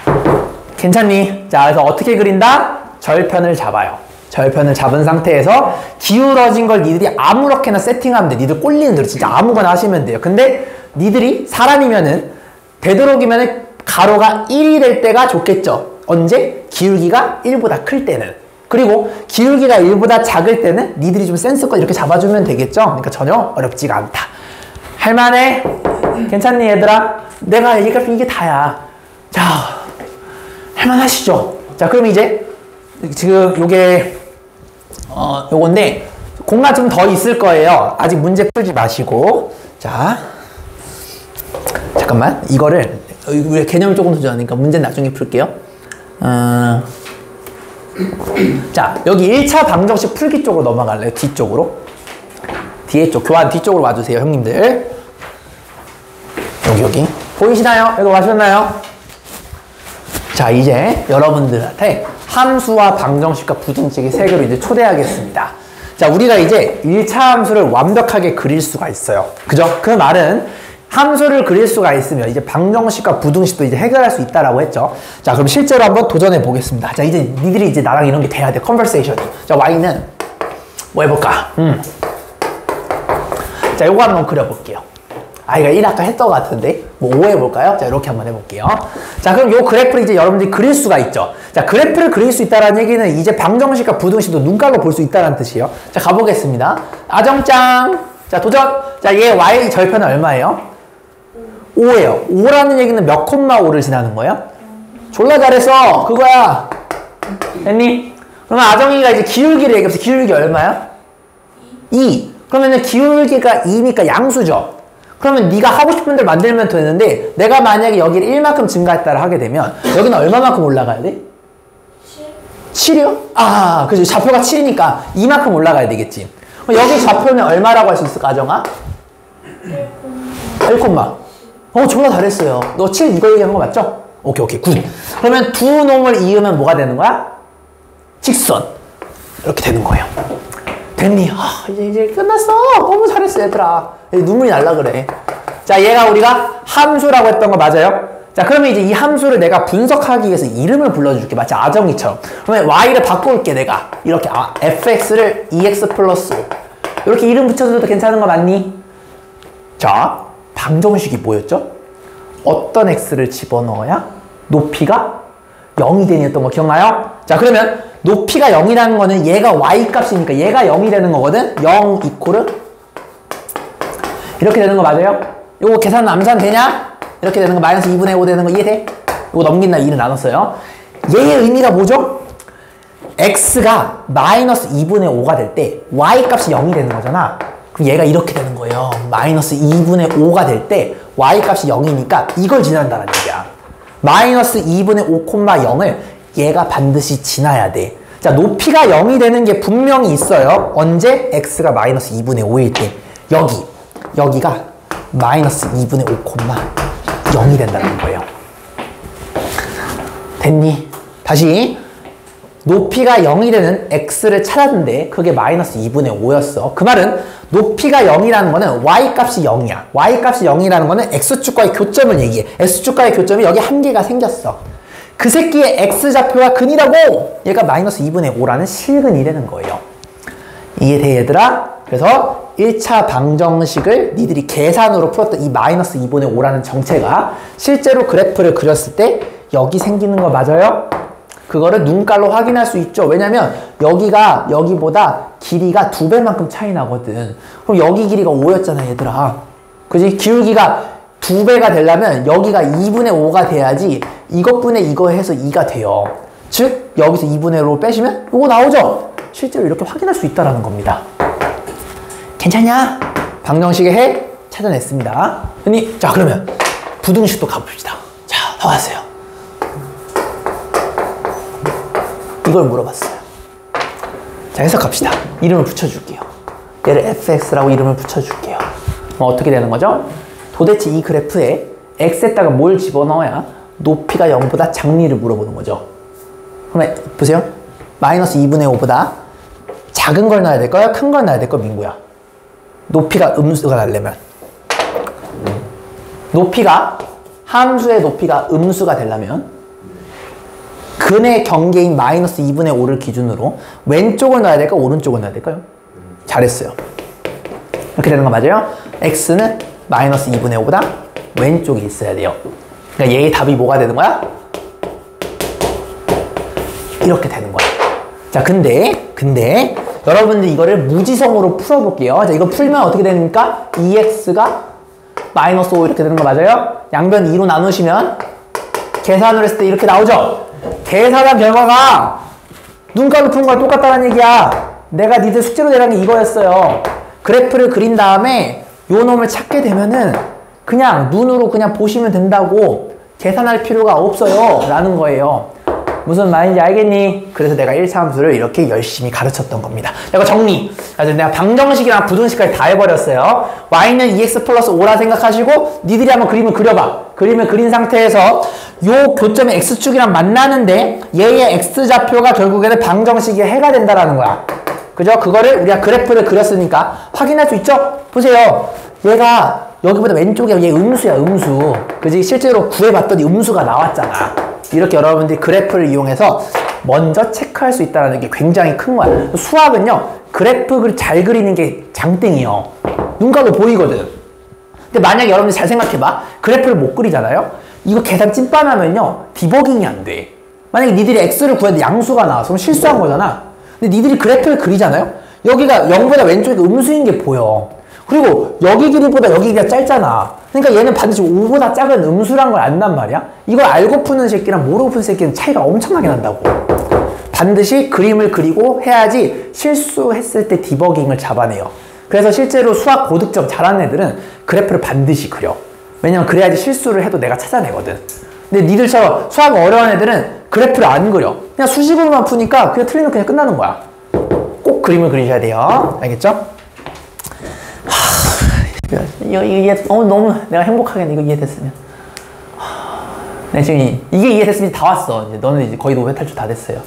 괜찮니? 자, 그래서 어떻게 그린다? 절편을 잡아요. 절편을 잡은 상태에서 기울어진 걸 니들이 아무렇게나 세팅하면 돼. 니들 꼴리는 대로 진짜 아무거나 하시면 돼요. 근데 니들이 사람이면은 되도록이면은 가로가 1이 될 때가 좋겠죠. 언제? 기울기가 1보다 클 때는. 그리고 기울기가 1보다 작을 때는 니들이 좀 센스껏 이렇게 잡아주면 되겠죠. 그러니까 전혀 어렵지가 않다. 할만해? 괜찮니 얘들아? 내가 얘기할 이게 다야. 자, 할만하시죠? 자, 그럼 이제 지금 요게 요건데 공간 좀 더 있을 거예요. 아직 문제 풀지 마시고. 자, 잠깐만. 이거를 우리 개념을 조금 더 좋아하니까 문제는 나중에 풀게요. 자, 여기 1차 방정식 풀기 쪽으로 넘어갈래요? 뒤쪽으로. 뒤에 쪽, 교환 뒤쪽으로 와주세요, 형님들. 여기. 보이시나요? 이거 와셨나요? 자, 이제 여러분들한테 함수와 방정식과 부등식의 세 개로 이제 초대하겠습니다. 자, 우리가 이제 1차 함수를 완벽하게 그릴 수가 있어요. 그죠? 그 말은 함수를 그릴 수가 있으면 이제 방정식과 부등식도 이제 해결할 수 있다라고 했죠. 자, 그럼 실제로 한번 도전해 보겠습니다. 자, 이제 니들이 이제 나랑 이런 게 돼야 돼. 컨버세이션이. 자, y는 뭐 해볼까? 자, 요거 한번 그려볼게요. 이거 1 아까 했던 것 같은데 뭐 5 해볼까요? 자, 이렇게 한번 해볼게요. 자, 그럼 요 그래프를 이제 여러분들이 그릴 수가 있죠. 자, 그래프를 그릴 수 있다는 얘기는 이제 방정식과 부등식도 눈깔로 볼 수 있다는 뜻이에요. 자, 가보겠습니다. 아정짱. 자, 도전. 자, 얘 y 절편은 얼마예요? 5예요. 5라는 얘기는 몇 콤마 5를 지나는 거예요? 졸라 잘했어. 그거야. 됐니? 그러면 아정이가 이제 기울기를 얘기해서 기울기 얼마야? 2. 그러면은 기울기가 2니까 양수죠. 그러면 네가 하고 싶은 대로 만들면 되는데 내가 만약에 여기를 1만큼 증가했다를 하게 되면 여기는 얼마만큼 올라가야 돼? 7. 7이요? 아, 그렇지. 좌표가 7이니까 2만큼 올라가야 되겠지. 그럼 여기 좌표는 얼마라고 할 수 있을까, 아정아? 1 콤마. 졸라 잘했어요. 너 7 이거 얘기한 거 맞죠? 오케이, 굿. 그러면 두 놈을 이으면 뭐가 되는 거야? 직선. 이렇게 되는 거예요. 됐니? 이제 끝났어. 너무 잘했어, 얘들아. 눈물이 날라 그래. 자, 얘가 우리가 함수라고 했던 거 맞아요? 자, 그러면 이제 이 함수를 내가 분석하기 위해서 이름을 불러줄게. 마치 아정이처럼. 그러면 y를 바꿔올게, 내가. 이렇게, fx를 2x 플러스 5. 이렇게 이름 붙여줘도 괜찮은 거 맞니? 자, 방정식이 뭐였죠? 어떤 x를 집어넣어야 높이가 0이 되니 했던 거 기억나요? 자, 그러면 높이가 0이라는 거는 얘가 y 값이니까 얘가 0이 되는 거거든? 0 이코르 이렇게 되는 거 맞아요? 요거 계산 암산 되냐? 이렇게 되는 거 마이너스 2분의 5 되는 거 이해돼? 요거 넘긴다 2를 나눴어요. 얘의 의미가 뭐죠? x가 마이너스 2분의 5가 될 때 y 값이 0이 되는 거잖아. 그럼 얘가 이렇게 되는 거예요. 마이너스 2분의 5가 될 때 y 값이 0이니까 이걸 지난다는 얘기야. 마이너스 2분의 5, 0을 얘가 반드시 지나야 돼. 자, 높이가 0이 되는 게 분명히 있어요. 언제? x가 마이너스 2분의 5일 때 여기가 마이너스 2분의 5, 0이 된다는 거예요. 됐니? 다시 높이가 0이 되는 x를 찾았는데 그게 마이너스 2분의 5였어. 그 말은 높이가 0이라는 거는 y값이 0이야. y값이 0이라는 거는 x축과의 교점을 얘기해. x축과의 교점이 여기 한 개가 생겼어. 그 새끼의 x좌표가 근이라고 얘가 마이너스 2분의 5라는 실근이 되는 거예요. 이해돼, 얘들아? 그래서 1차 방정식을 니들이 계산으로 풀었던 이 마이너스 2분의 5라는 정체가 실제로 그래프를 그렸을 때 여기 생기는 거 맞아요? 그거를 눈깔로 확인할 수 있죠. 왜냐면 여기가 여기보다 길이가 2배만큼 차이 나거든. 그럼 여기 길이가 5였잖아, 얘들아. 그지? 기울기가 2배가 되려면 여기가 2분의 5가 돼야지 이것분의 이거 해서 2가 돼요. 즉 여기서 2분의 5로 빼시면 이거 나오죠? 실제로 이렇게 확인할 수 있다는 겁니다. 괜찮냐? 방정식의 해 찾아냈습니다. 자, 그러면 부등식도 가봅시다. 자, 나왔어요. 이걸 물어봤어요. 자, 해석합시다. 이름을 붙여줄게요. 얘를 fx라고 이름을 붙여줄게요. 어떻게 되는 거죠? 도대체 이 그래프에 x에다가 뭘 집어넣어야 높이가 0보다 작니를 물어보는 거죠. 그러면 보세요. 마이너스 2분의 5보다 작은 걸 넣어야 될까요? 큰 걸 넣어야 될까요? 민구야. 높이가 음수가 나려면 함수의 높이가 음수가 되려면 근의 경계인 마이너스 2분의 5를 기준으로 왼쪽을 넣어야 될까요? 오른쪽을 넣어야 될까요? 잘했어요. 이렇게 되는 거 맞아요? x는 마이너스 2분의 5보다 왼쪽에 있어야 돼요. 그러니까 얘의 답이 뭐가 되는 거야? 이렇게 되는 거야. 자, 근데 여러분들 이거를 무지성으로 풀어볼게요. 자, 이거 풀면 어떻게 됩니까? 2x가 마이너스 5 이렇게 되는 거 맞아요? 양변 2로 나누시면 계산을 했을 때 이렇게 나오죠? 계산한 결과가 눈깔로 푼 거랑 똑같다는 얘기야. 내가 니들 숙제로 내란 게 이거였어요. 그래프를 그린 다음에 요 놈을 찾게 되면은 그냥 눈으로 그냥 보시면 된다고 계산할 필요가 없어요 라는 거예요. 무슨 말인지 알겠니? 그래서 내가 1차 함수를 이렇게 열심히 가르쳤던 겁니다. 이거 정리. 그래서 내가 방정식이랑 부등식까지 다 해버렸어요. y는 2x 플러스 5라 생각하시고 니들이 한번 그림을 그려봐. 그림을 그린 상태에서 요 교점의 x축이랑 만나는데 얘의 x좌표가 결국에는 방정식의 해가 된다라는 거야. 그죠? 그거를 우리가 그래프를 그렸으니까 확인할 수 있죠? 보세요. 얘가 여기보다 왼쪽에 얘 음수야, 음수. 그지? 실제로 구해봤더니 음수가 나왔잖아. 이렇게 여러분들이 그래프를 이용해서 먼저 체크할 수 있다는 게 굉장히 큰 거야. 수학은요, 그래프를 잘 그리는 게 장땡이에요. 눈가로 보이거든. 근데 만약에 여러분들 잘 생각해봐. 그래프를 못 그리잖아요? 이거 계산 찐빠나면요, 디버깅이 안 돼. 만약에 니들이 x를 구했는데 양수가 나와서 그럼 실수한 거잖아. 근데 니들이 그래프를 그리잖아요? 여기가 0보다 왼쪽에 음수인 게 보여. 그리고 여기 길이보다 여기 길이가 짧잖아. 그러니까 얘는 반드시 5보다 작은 음수란 걸 안단 말이야? 이걸 알고 푸는 새끼랑 모르고 푸는 새끼는 차이가 엄청나게 난다고. 반드시 그림을 그리고 해야지 실수했을 때 디버깅을 잡아내요. 그래서 실제로 수학 고득점 잘하는 애들은 그래프를 반드시 그려. 왜냐면 그래야지 실수를 해도 내가 찾아내거든. 근데 니들처럼 수학 어려운 애들은 그래프를 안 그려. 그냥 수식으로만 푸니까 그냥 틀리면 그냥 끝나는 거야. 꼭 그림을 그리셔야 돼요. 알겠죠? 이게 너무 내가 행복하겠네. 이거 이해됐으면. 네, 지금 이게 이해됐으면 다 왔어. 이제 너는 이제 거의 노회 탈출 다 됐어요.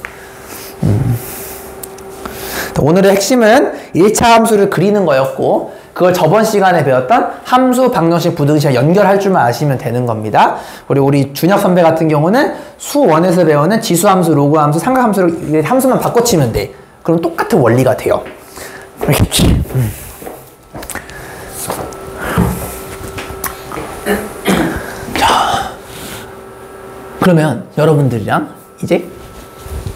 오늘의 핵심은 1차 함수를 그리는 거였고, 그걸 저번 시간에 배웠던 함수, 방정식, 부등식 연결할 줄만 아시면 되는 겁니다. 그리고 우리 준혁 선배 같은 경우는 수1에서 배우는 지수함수, 로그함수, 삼각함수를 함수만 바꿔치면 돼. 그럼 똑같은 원리가 돼요. 알겠지? 자, 그러면 여러분들이랑 이제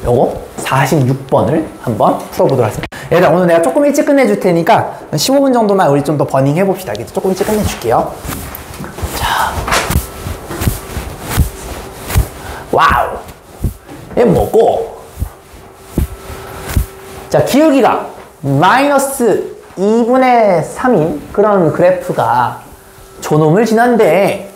요거 46번을 한번 풀어보도록 하겠습니다. 얘들아, 오늘 내가 조금 일찍 끝내줄 테니까 15분 정도만 우리 좀 더 버닝 해봅시다. 알겠지? 조금 일찍 끝내줄게요. 자, 와우, 얘 뭐고? 자, 기울기가 마이너스 2분의 3인 그런 그래프가 존엄을 지난데,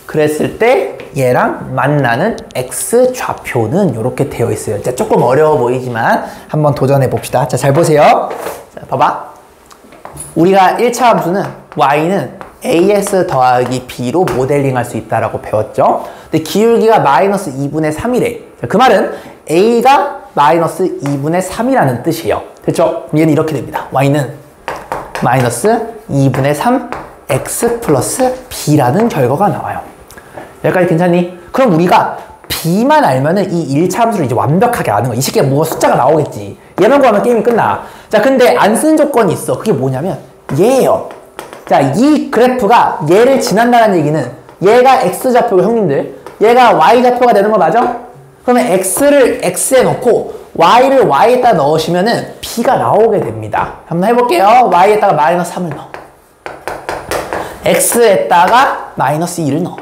그랬을 때 얘랑 만나는 x 좌표는 이렇게 되어 있어요. 자, 조금 어려워 보이지만 한번 도전해 봅시다. 자, 잘 보세요. 자, 봐봐. 우리가 1차 함수는 y는 ax 더하기 b로 모델링 할 수 있다라고 배웠죠. 근데 기울기가 마이너스 2분의 3이래. 자, 그 말은 a가 마이너스 2분의 3이라는 뜻이에요. 됐죠? 그럼 얘는 이렇게 됩니다. y는 마이너스 2분의 3 x 플러스 b라는 결과가 나와요. 여기까지 괜찮니? 그럼 우리가 b만 알면은 이 1차 함수를 이제 완벽하게 아는 거야. 이 새끼가 뭐가 숫자가 나오겠지. 얘만 구하면 게임이 끝나. 자, 근데 안 쓴 조건이 있어. 그게 뭐냐면 얘예요. 자, 이 그래프가 얘를 지난다는 얘기는 얘가 x 좌표고, 형님들 얘가 y 좌표가 되는 거 맞아? 그러면 x를 x에 넣고 y를 y에다 넣으시면은 b가 나오게 됩니다. 한번 해볼게요. y에다가 마이너스 3을 넣어. x에다가 마이너스 2를 넣어.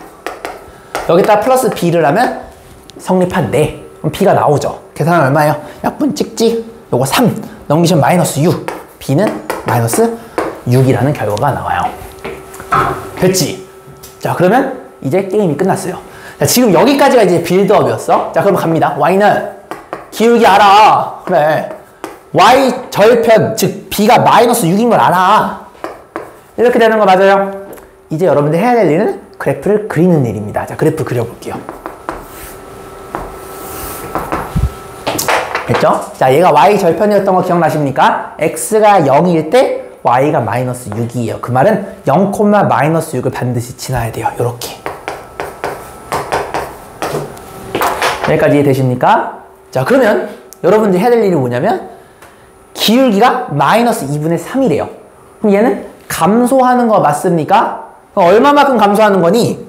여기다 플러스 b를 하면 성립한대. 그럼 b가 나오죠. 계산하면 얼마예요? 약분 찍찍. 요거 3 넘기시면 마이너스 6. b는 마이너스 6이라는 결과가 나와요. 됐지? 자, 그러면 이제 게임이 끝났어요. 자, 지금 여기까지가 이제 빌드업이었어. 자, 그럼 갑니다. y는 기울기 알아. 그래. y 절편, 즉 b가 마이너스 6인 걸 알아. 이렇게 되는 거 맞아요? 이제 여러분들 해야 될 일은 그래프를 그리는 일입니다. 자, 그래프 그려볼게요. 됐죠? 자, 얘가 y 절편이었던 거 기억나십니까? x가 0일 때 y가 마이너스 6이에요. 그 말은 0, 마이너스 6을 반드시 지나야 돼요. 요렇게. 여기까지 이해되십니까? 자, 그러면 여러분들이 해야 될 일이 뭐냐면 기울기가 마이너스 2분의 3이래요. 그럼 얘는 감소하는 거 맞습니까? 얼마만큼 감소하는 거니?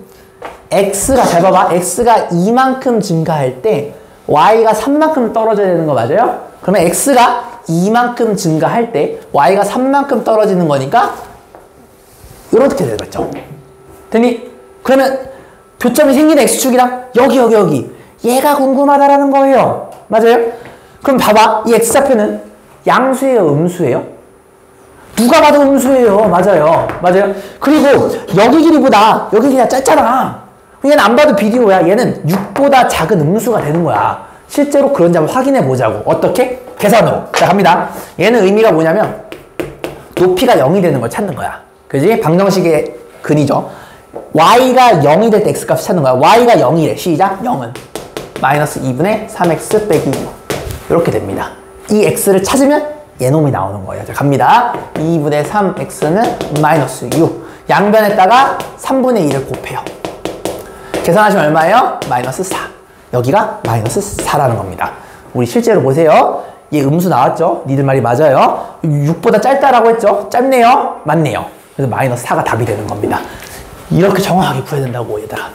x가, 잘 봐봐. x가 2만큼 증가할 때 y가 3만큼 떨어져야 되는 거 맞아요? 그러면 x가 2만큼 증가할 때 y가 3만큼 떨어지는 거니까 이렇게 되겠죠. 됐니? 그러면 교점이 생기는 x축이랑 여기 얘가 궁금하다라는 거예요. 맞아요? 그럼 봐봐. 이 x좌표는 양수예요, 음수예요? 누가 봐도 음수예요. 맞아요. 그리고 여기 길이보다 여기 길이가 짧잖아. 얘는 안 봐도 비디오야. 얘는 6보다 작은 음수가 되는 거야. 실제로 그런지 한번 확인해 보자고. 어떻게? 계산으로. 자, 갑니다. 얘는 의미가 뭐냐면 높이가 0이 되는 걸 찾는 거야. 그지? 방정식의 근이죠. y가 0이 될 때 x값을 찾는 거야. y가 0이래. 시작. 0은 마이너스 2분의 3x 빼기 2. 이렇게 됩니다. 이 x를 찾으면 얘놈이 나오는 거예요. 자, 갑니다. 2분의 3x는 마이너스 6. 양변에다가 3분의 2를 곱해요. 계산하시면 얼마예요? 마이너스 4. 여기가 마이너스 4라는 겁니다. 우리 실제로 보세요. 얘 음수 나왔죠? 니들 말이 맞아요. 6보다 짧다라고 했죠? 짧네요? 맞네요. 그래서 마이너스 4가 답이 되는 겁니다. 이렇게 정확하게 풀어야 된다고 얘들아.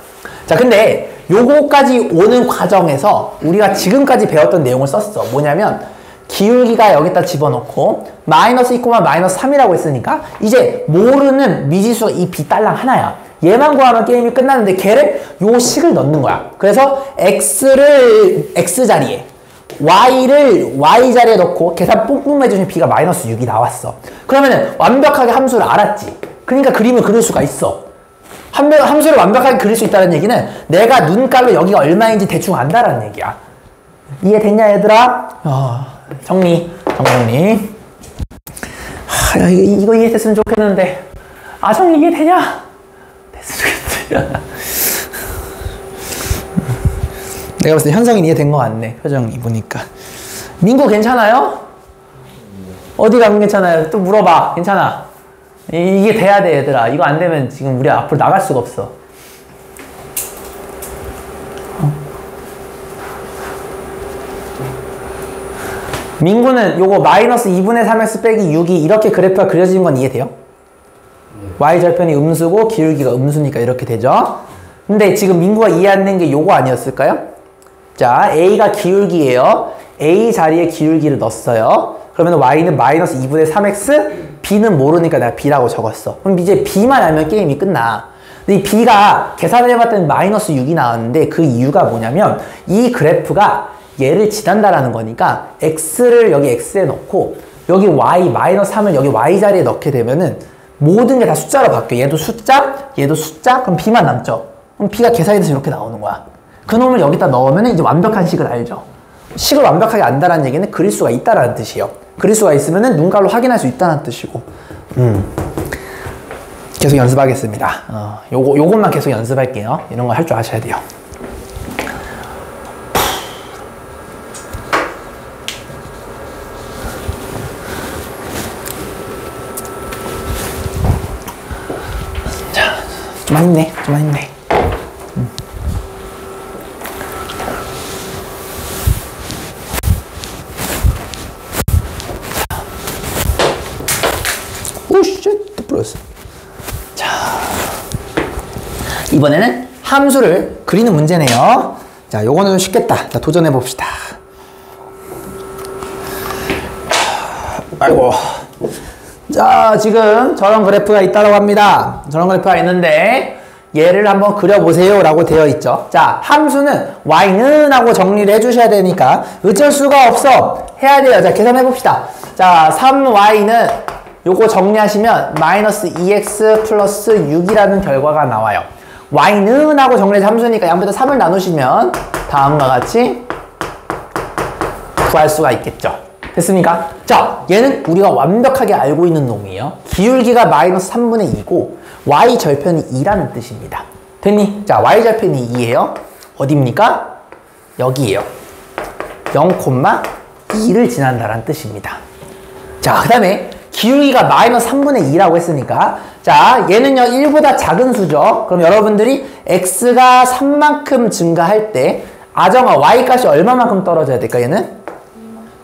자, 근데 요거까지 오는 과정에서 우리가 지금까지 배웠던 내용을 썼어. 뭐냐면 기울기가 여기다 집어넣고 마이너스 2, 마이너스 3이라고 했으니까 이제 모르는 미지수가 이 b 딸랑 하나야. 얘만 구하면 게임이 끝나는데 걔를 요 식을 넣는 거야. 그래서 x를 x 자리에 y를 y 자리에 넣고 계산 뿡뿡 해주신 b가 마이너스 6이 나왔어. 그러면은 완벽하게 함수를 알았지. 그러니까 그림을 그릴 수가 있어. 함수를 완벽하게 그릴 수 있다는 얘기는 내가 눈깔로 여기가 얼마인지 대충 안다라는 얘기야. 이해됐냐 얘들아? 정리. 야, 이거 이해됐으면 좋겠는데. 정리 이해되냐? 됐으면 좋겠어. 내가 봤을 때 현성이 이해된 거 같네. 표정이 보니까. 민구 괜찮아요? 어디가 안 괜찮아요? 또 물어봐. 괜찮아. 이게 돼야 돼 얘들아. 이거 안 되면 지금 우리 앞으로 나갈 수가 없어. 민구는 요거 마이너스 2분의 3x 빼기 6이 이렇게 그래프가 그려지는 건 이해돼요? y절편이 음수고 기울기가 음수니까 이렇게 되죠? 근데 지금 민구가 이해 안 된 게 요거 아니었을까요? 자, a가 기울기예요. a 자리에 기울기를 넣었어요. 그러면 y는 마이너스 2분의 3x, b는 모르니까 내가 b라고 적었어. 그럼 이제 b만 알면 게임이 끝나. 근데 이 b가 계산을 해봤더니 마이너스 6이 나왔는데 그 이유가 뭐냐면 이 그래프가 얘를 지난다라는 거니까 x를 여기 x에 넣고 여기 y 마이너스 3을 여기 y 자리에 넣게 되면은 모든 게 다 숫자로 바뀌어. 얘도 숫자, 얘도 숫자, 그럼 b만 남죠. 그럼 b가 계산이 돼서 이렇게 나오는 거야. 그 놈을 여기다 넣으면 이제 완벽한 식을 알죠. 식을 완벽하게 안다라는 얘기는 그릴 수가 있다라는 뜻이에요. 그릴 수가 있으면 눈깔로 확인할 수 있다는 뜻이고. 계속 연습하겠습니다. 요것만 계속 연습할게요. 이런 거 할 줄 아셔야 돼요. 자, 좀 많이 있네. 자, 이번에는 함수를 그리는 문제네요. 자, 요거는 좀 쉽겠다. 자, 도전해 봅시다. 아이고. 자, 지금 저런 그래프가 있다고 합니다. 저런 그래프가 있는데 얘를 한번 그려보세요 라고 되어 있죠. 자, 함수는 y는 하고 정리를 해주셔야 되니까 어쩔 수가 없어. 해야 돼요. 자, 계산해 봅시다. 자, 3y는 요거 정리하시면 마이너스 2x 플러스 6이라는 결과가 나와요. y는 하고 정리해서 함수니까 양변에 3을 나누시면 다음과 같이 구할 수가 있겠죠. 됐습니까? 자, 얘는 우리가 완벽하게 알고 있는 놈이에요. 기울기가 마이너스 3분의 2고 y절편이 2라는 뜻입니다. 됐니? 자, y절편이 2예요. 어디입니까? 여기에요. 0,2를 지난다라는 뜻입니다. 자, 그 다음에 기울기가 마이너스 3분의 2라고 했으니까 자, 얘는요 1보다 작은 수죠. 그럼 여러분들이 x가 3만큼 증가할 때 아정아 y값이 얼마만큼 떨어져야 될까 얘는?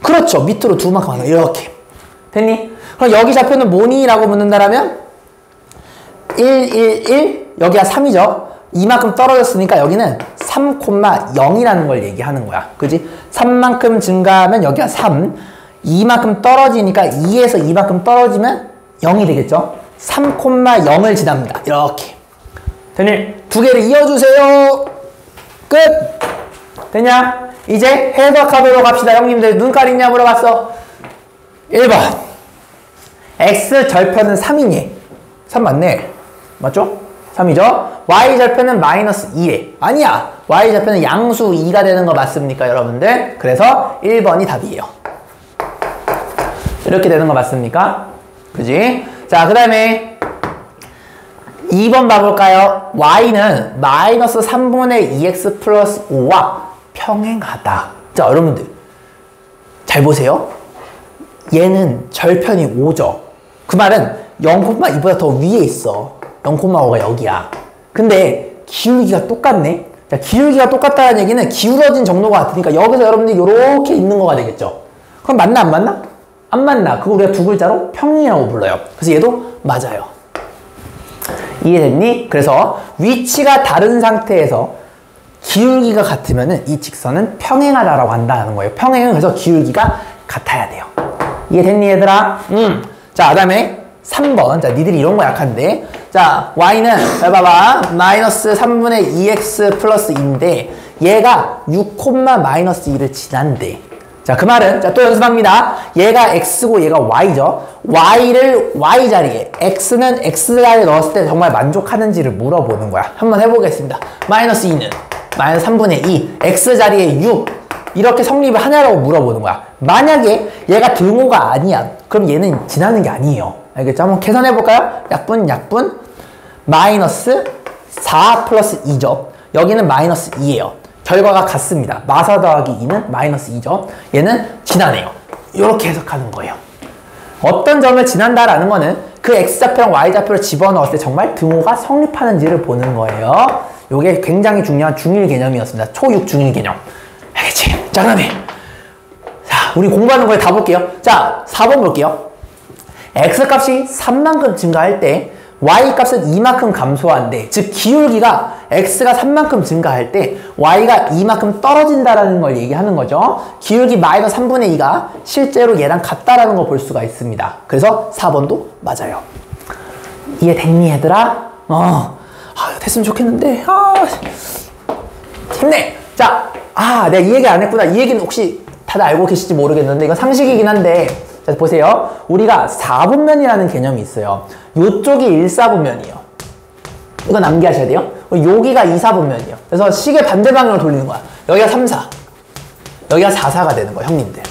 그렇죠. 밑으로 2만큼 하나 이렇게. 됐니? 그럼 여기 좌표는 뭐니? 라고 묻는다라면 1 여기가 3이죠. 이만큼 떨어졌으니까 여기는 3,0이라는 걸 얘기하는 거야. 그지? 3만큼 증가하면 여기가 3. 2만큼 떨어지니까 2에서 2만큼 떨어지면 0이 되겠죠? 3,0을 지납니다. 이렇게. 됐니? 두 개를 이어주세요. 끝! 됐냐? 이제 해석하도록 합시다. 형님들 눈깔 있냐 물어봤어. 1번. x절편은 3이니? 3 맞네. 맞죠? 3이죠? y절편은 마이너스 2에. 아니야. y절편은 양수 2가 되는 거 맞습니까, 여러분들? 그래서 1번이 답이에요. 이렇게 되는 거 맞습니까? 그지? 자, 그 다음에 2번 봐볼까요? y는 마이너스 3분의 2x 플러스 5와 평행하다. 자, 여러분들 잘 보세요. 얘는 절편이 5죠. 그 말은 0,2보다 더 위에 있어. 0,5가 여기야. 근데 기울기가 똑같네. 자, 기울기가 똑같다는 얘기는 기울어진 정도가 같으니까 여기서 여러분들이 이렇게 있는 거가 되겠죠. 그럼 맞나 안 맞나? 안 맞나? 그거 우리가 두 글자로 평행이라고 불러요. 그래서 얘도 맞아요. 이해됐니? 그래서 위치가 다른 상태에서 기울기가 같으면은 이 직선은 평행하다라고 한다는 거예요. 평행은 그래서 기울기가 같아야 돼요. 이해됐니 얘들아? 자, 그다음에 3번. 자, 니들이 이런 거 약한데. 자, y는 잘 봐봐. 마이너스 3분의 2x 플러스 2인데 얘가 6, 마이너스 2를 지난대. 자, 그 말은 자, 또 연습합니다. 얘가 x고 얘가 y죠. y를 y 자리에, x는 x 자리에 넣었을 때 정말 만족하는지를 물어보는 거야. 한번 해보겠습니다. 마이너스 2는 마이너스 3분의 2, x 자리에 6 이렇게 성립을 하냐라고 물어보는 거야. 만약에 얘가 등호가 아니야. 그럼 얘는 지나는 게 아니에요. 알겠죠? 한번 계산해볼까요? 약분 마이너스 4 플러스 2죠. 여기는 마이너스 2예요. 결과가 같습니다. 마사 더하기 2는 마이너스 2죠. 얘는 지나네요. 이렇게 해석하는 거예요. 어떤 점을 지난다라는 거는 그 x좌표랑 y좌표를 집어넣었을 때 정말 등호가 성립하는지를 보는 거예요. 이게 굉장히 중요한 중1 개념이었습니다. 초6 중1 개념. 알겠지? 자, 그다음에 자, 우리 공부하는 거에 다 볼게요. 자, 4번 볼게요. x값이 3만큼 증가할 때 y값은 2만큼 감소한대. 즉 기울기가 x가 3만큼 증가할 때 y가 2만큼 떨어진다라는 걸 얘기하는 거죠. 기울기 마이너스 3분의 2가 실제로 얘랑 같다라는 걸 볼 수가 있습니다. 그래서 4번도 맞아요. 이해됐니 얘들아? 됐으면 좋겠는데. 힘내. 자, 내가 이 얘기 안 했구나. 이 얘기는 혹시 다들 알고 계실지 모르겠는데 이건 상식이긴 한데, 자, 보세요. 우리가 4분면이라는 개념이 있어요. 요쪽이 1사분면이에요. 이거 남기하셔야 돼요. 여기가 2사분면이에요. 그래서 시계 반대방향으로 돌리는 거야. 여기가 3사, 여기가 4사가 되는 거야, 형님들.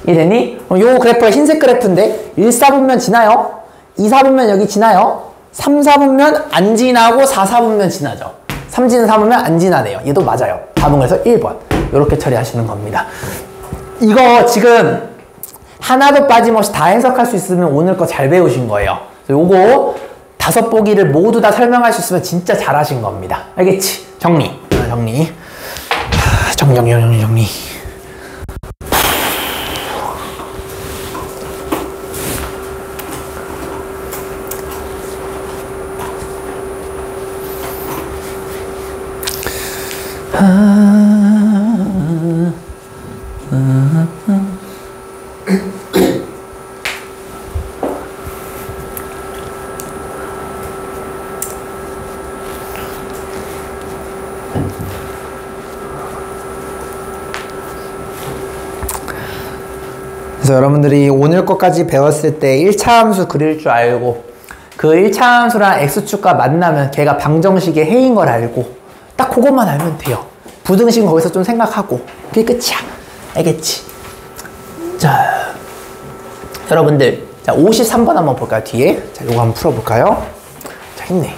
이해됐니? 요 그래프가 흰색 그래프인데 1사분면 지나요? 2사분면 여기 지나요? 3사분면 안 지나고 4사분면 지나죠. 3지는 4분면 안 지나네요. 얘도 맞아요. 답은 그래서 1번. 이렇게 처리하시는 겁니다. 이거 지금 하나도 빠짐없이 다 해석할 수 있으면 오늘 거 잘 배우신 거예요. 요거 5보기를 모두 다 설명할 수 있으면 진짜 잘하신 겁니다. 알겠지? 정리. 정리. 그래서 여러분들이 오늘 것까지 배웠을 때 1차 함수 그릴 줄 알고 그 1차 함수랑 x축과 만나면 걔가 방정식의 해인 걸 알고 딱 그것만 알면 돼요. 부등식은 거기서 좀 생각하고 그게 끝이야. 알겠지? 자, 여러분들 자 53번 한번 볼까요? 뒤에 자 요거 한번 풀어볼까요? 자, 힘내.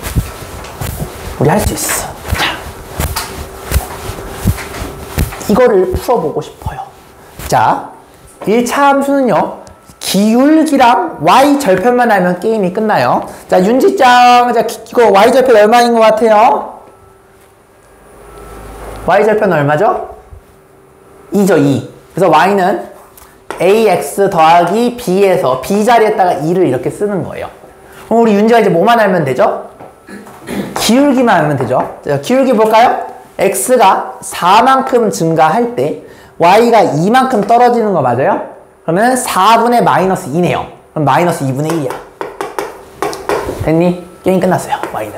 우리 할 수 있어. 자, 이거를 풀어보고 싶어요. 자, 1차 함수는요, 기울기랑 y 절편만 알면 게임이 끝나요. 자, 윤지짱, 자, 이거 y 절편 얼마인 것 같아요? y 절편 얼마죠? 2죠, 2. 그래서 y는 ax 더하기 b에서 b 자리에다가 2를 이렇게 쓰는 거예요. 그럼 우리 윤지가 이제 뭐만 알면 되죠? 기울기만 알면 되죠. 자, 기울기 볼까요? x가 4만큼 증가할 때 y가 2만큼 떨어지는 거 맞아요? 그러면 4분의 마이너스 2네요. 그럼 마이너스 2분의 1이야. 됐니? 게임 끝났어요. y는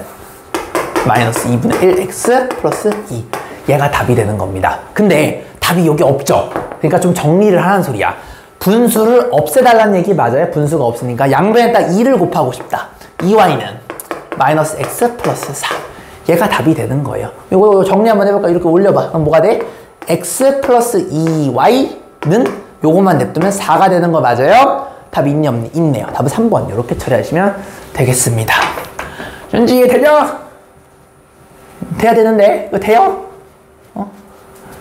마이너스 2분의 1 x 플러스 2. 얘가 답이 되는 겁니다. 근데 답이 여기 없죠? 그러니까 좀 정리를 하는 소리야. 분수를 없애달라는 얘기 맞아요? 분수가 없으니까 양변에다 2를 곱하고 싶다. 2y는 마이너스 x 플러스 4. 얘가 답이 되는 거예요. 이거 정리 한번 해볼까? 이렇게 올려봐. 그럼 뭐가 돼? x 플러스 2y는 요것만 냅두면 4가 되는 거 맞아요? 답 있니 없니? 있네요. 답은 3번. 이렇게 처리하시면 되겠습니다. 윤지 되죠? 돼야 되는데 이거 돼요?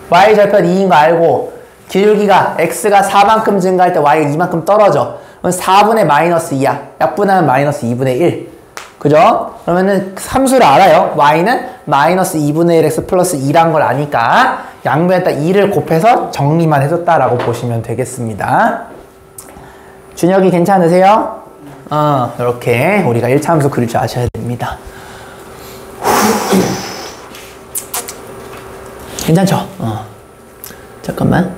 y 절편 2인 거 알고 기울기가 x가 4만큼 증가할 때 y가 2만큼 떨어져. 그럼 4분의 마이너스 2야. 약분하면 마이너스 2분의 1. 그죠? 그러면은 함수를 알아요. y는 마이너스 2분의 1 x 플러스 2란 걸 아니까 양변에다 2를 곱해서 정리만 해줬다라고 보시면 되겠습니다. 준혁이 괜찮으세요? 이렇게 우리가 1차 함수 그릴 줄 아셔야 됩니다. 괜찮죠? 잠깐만.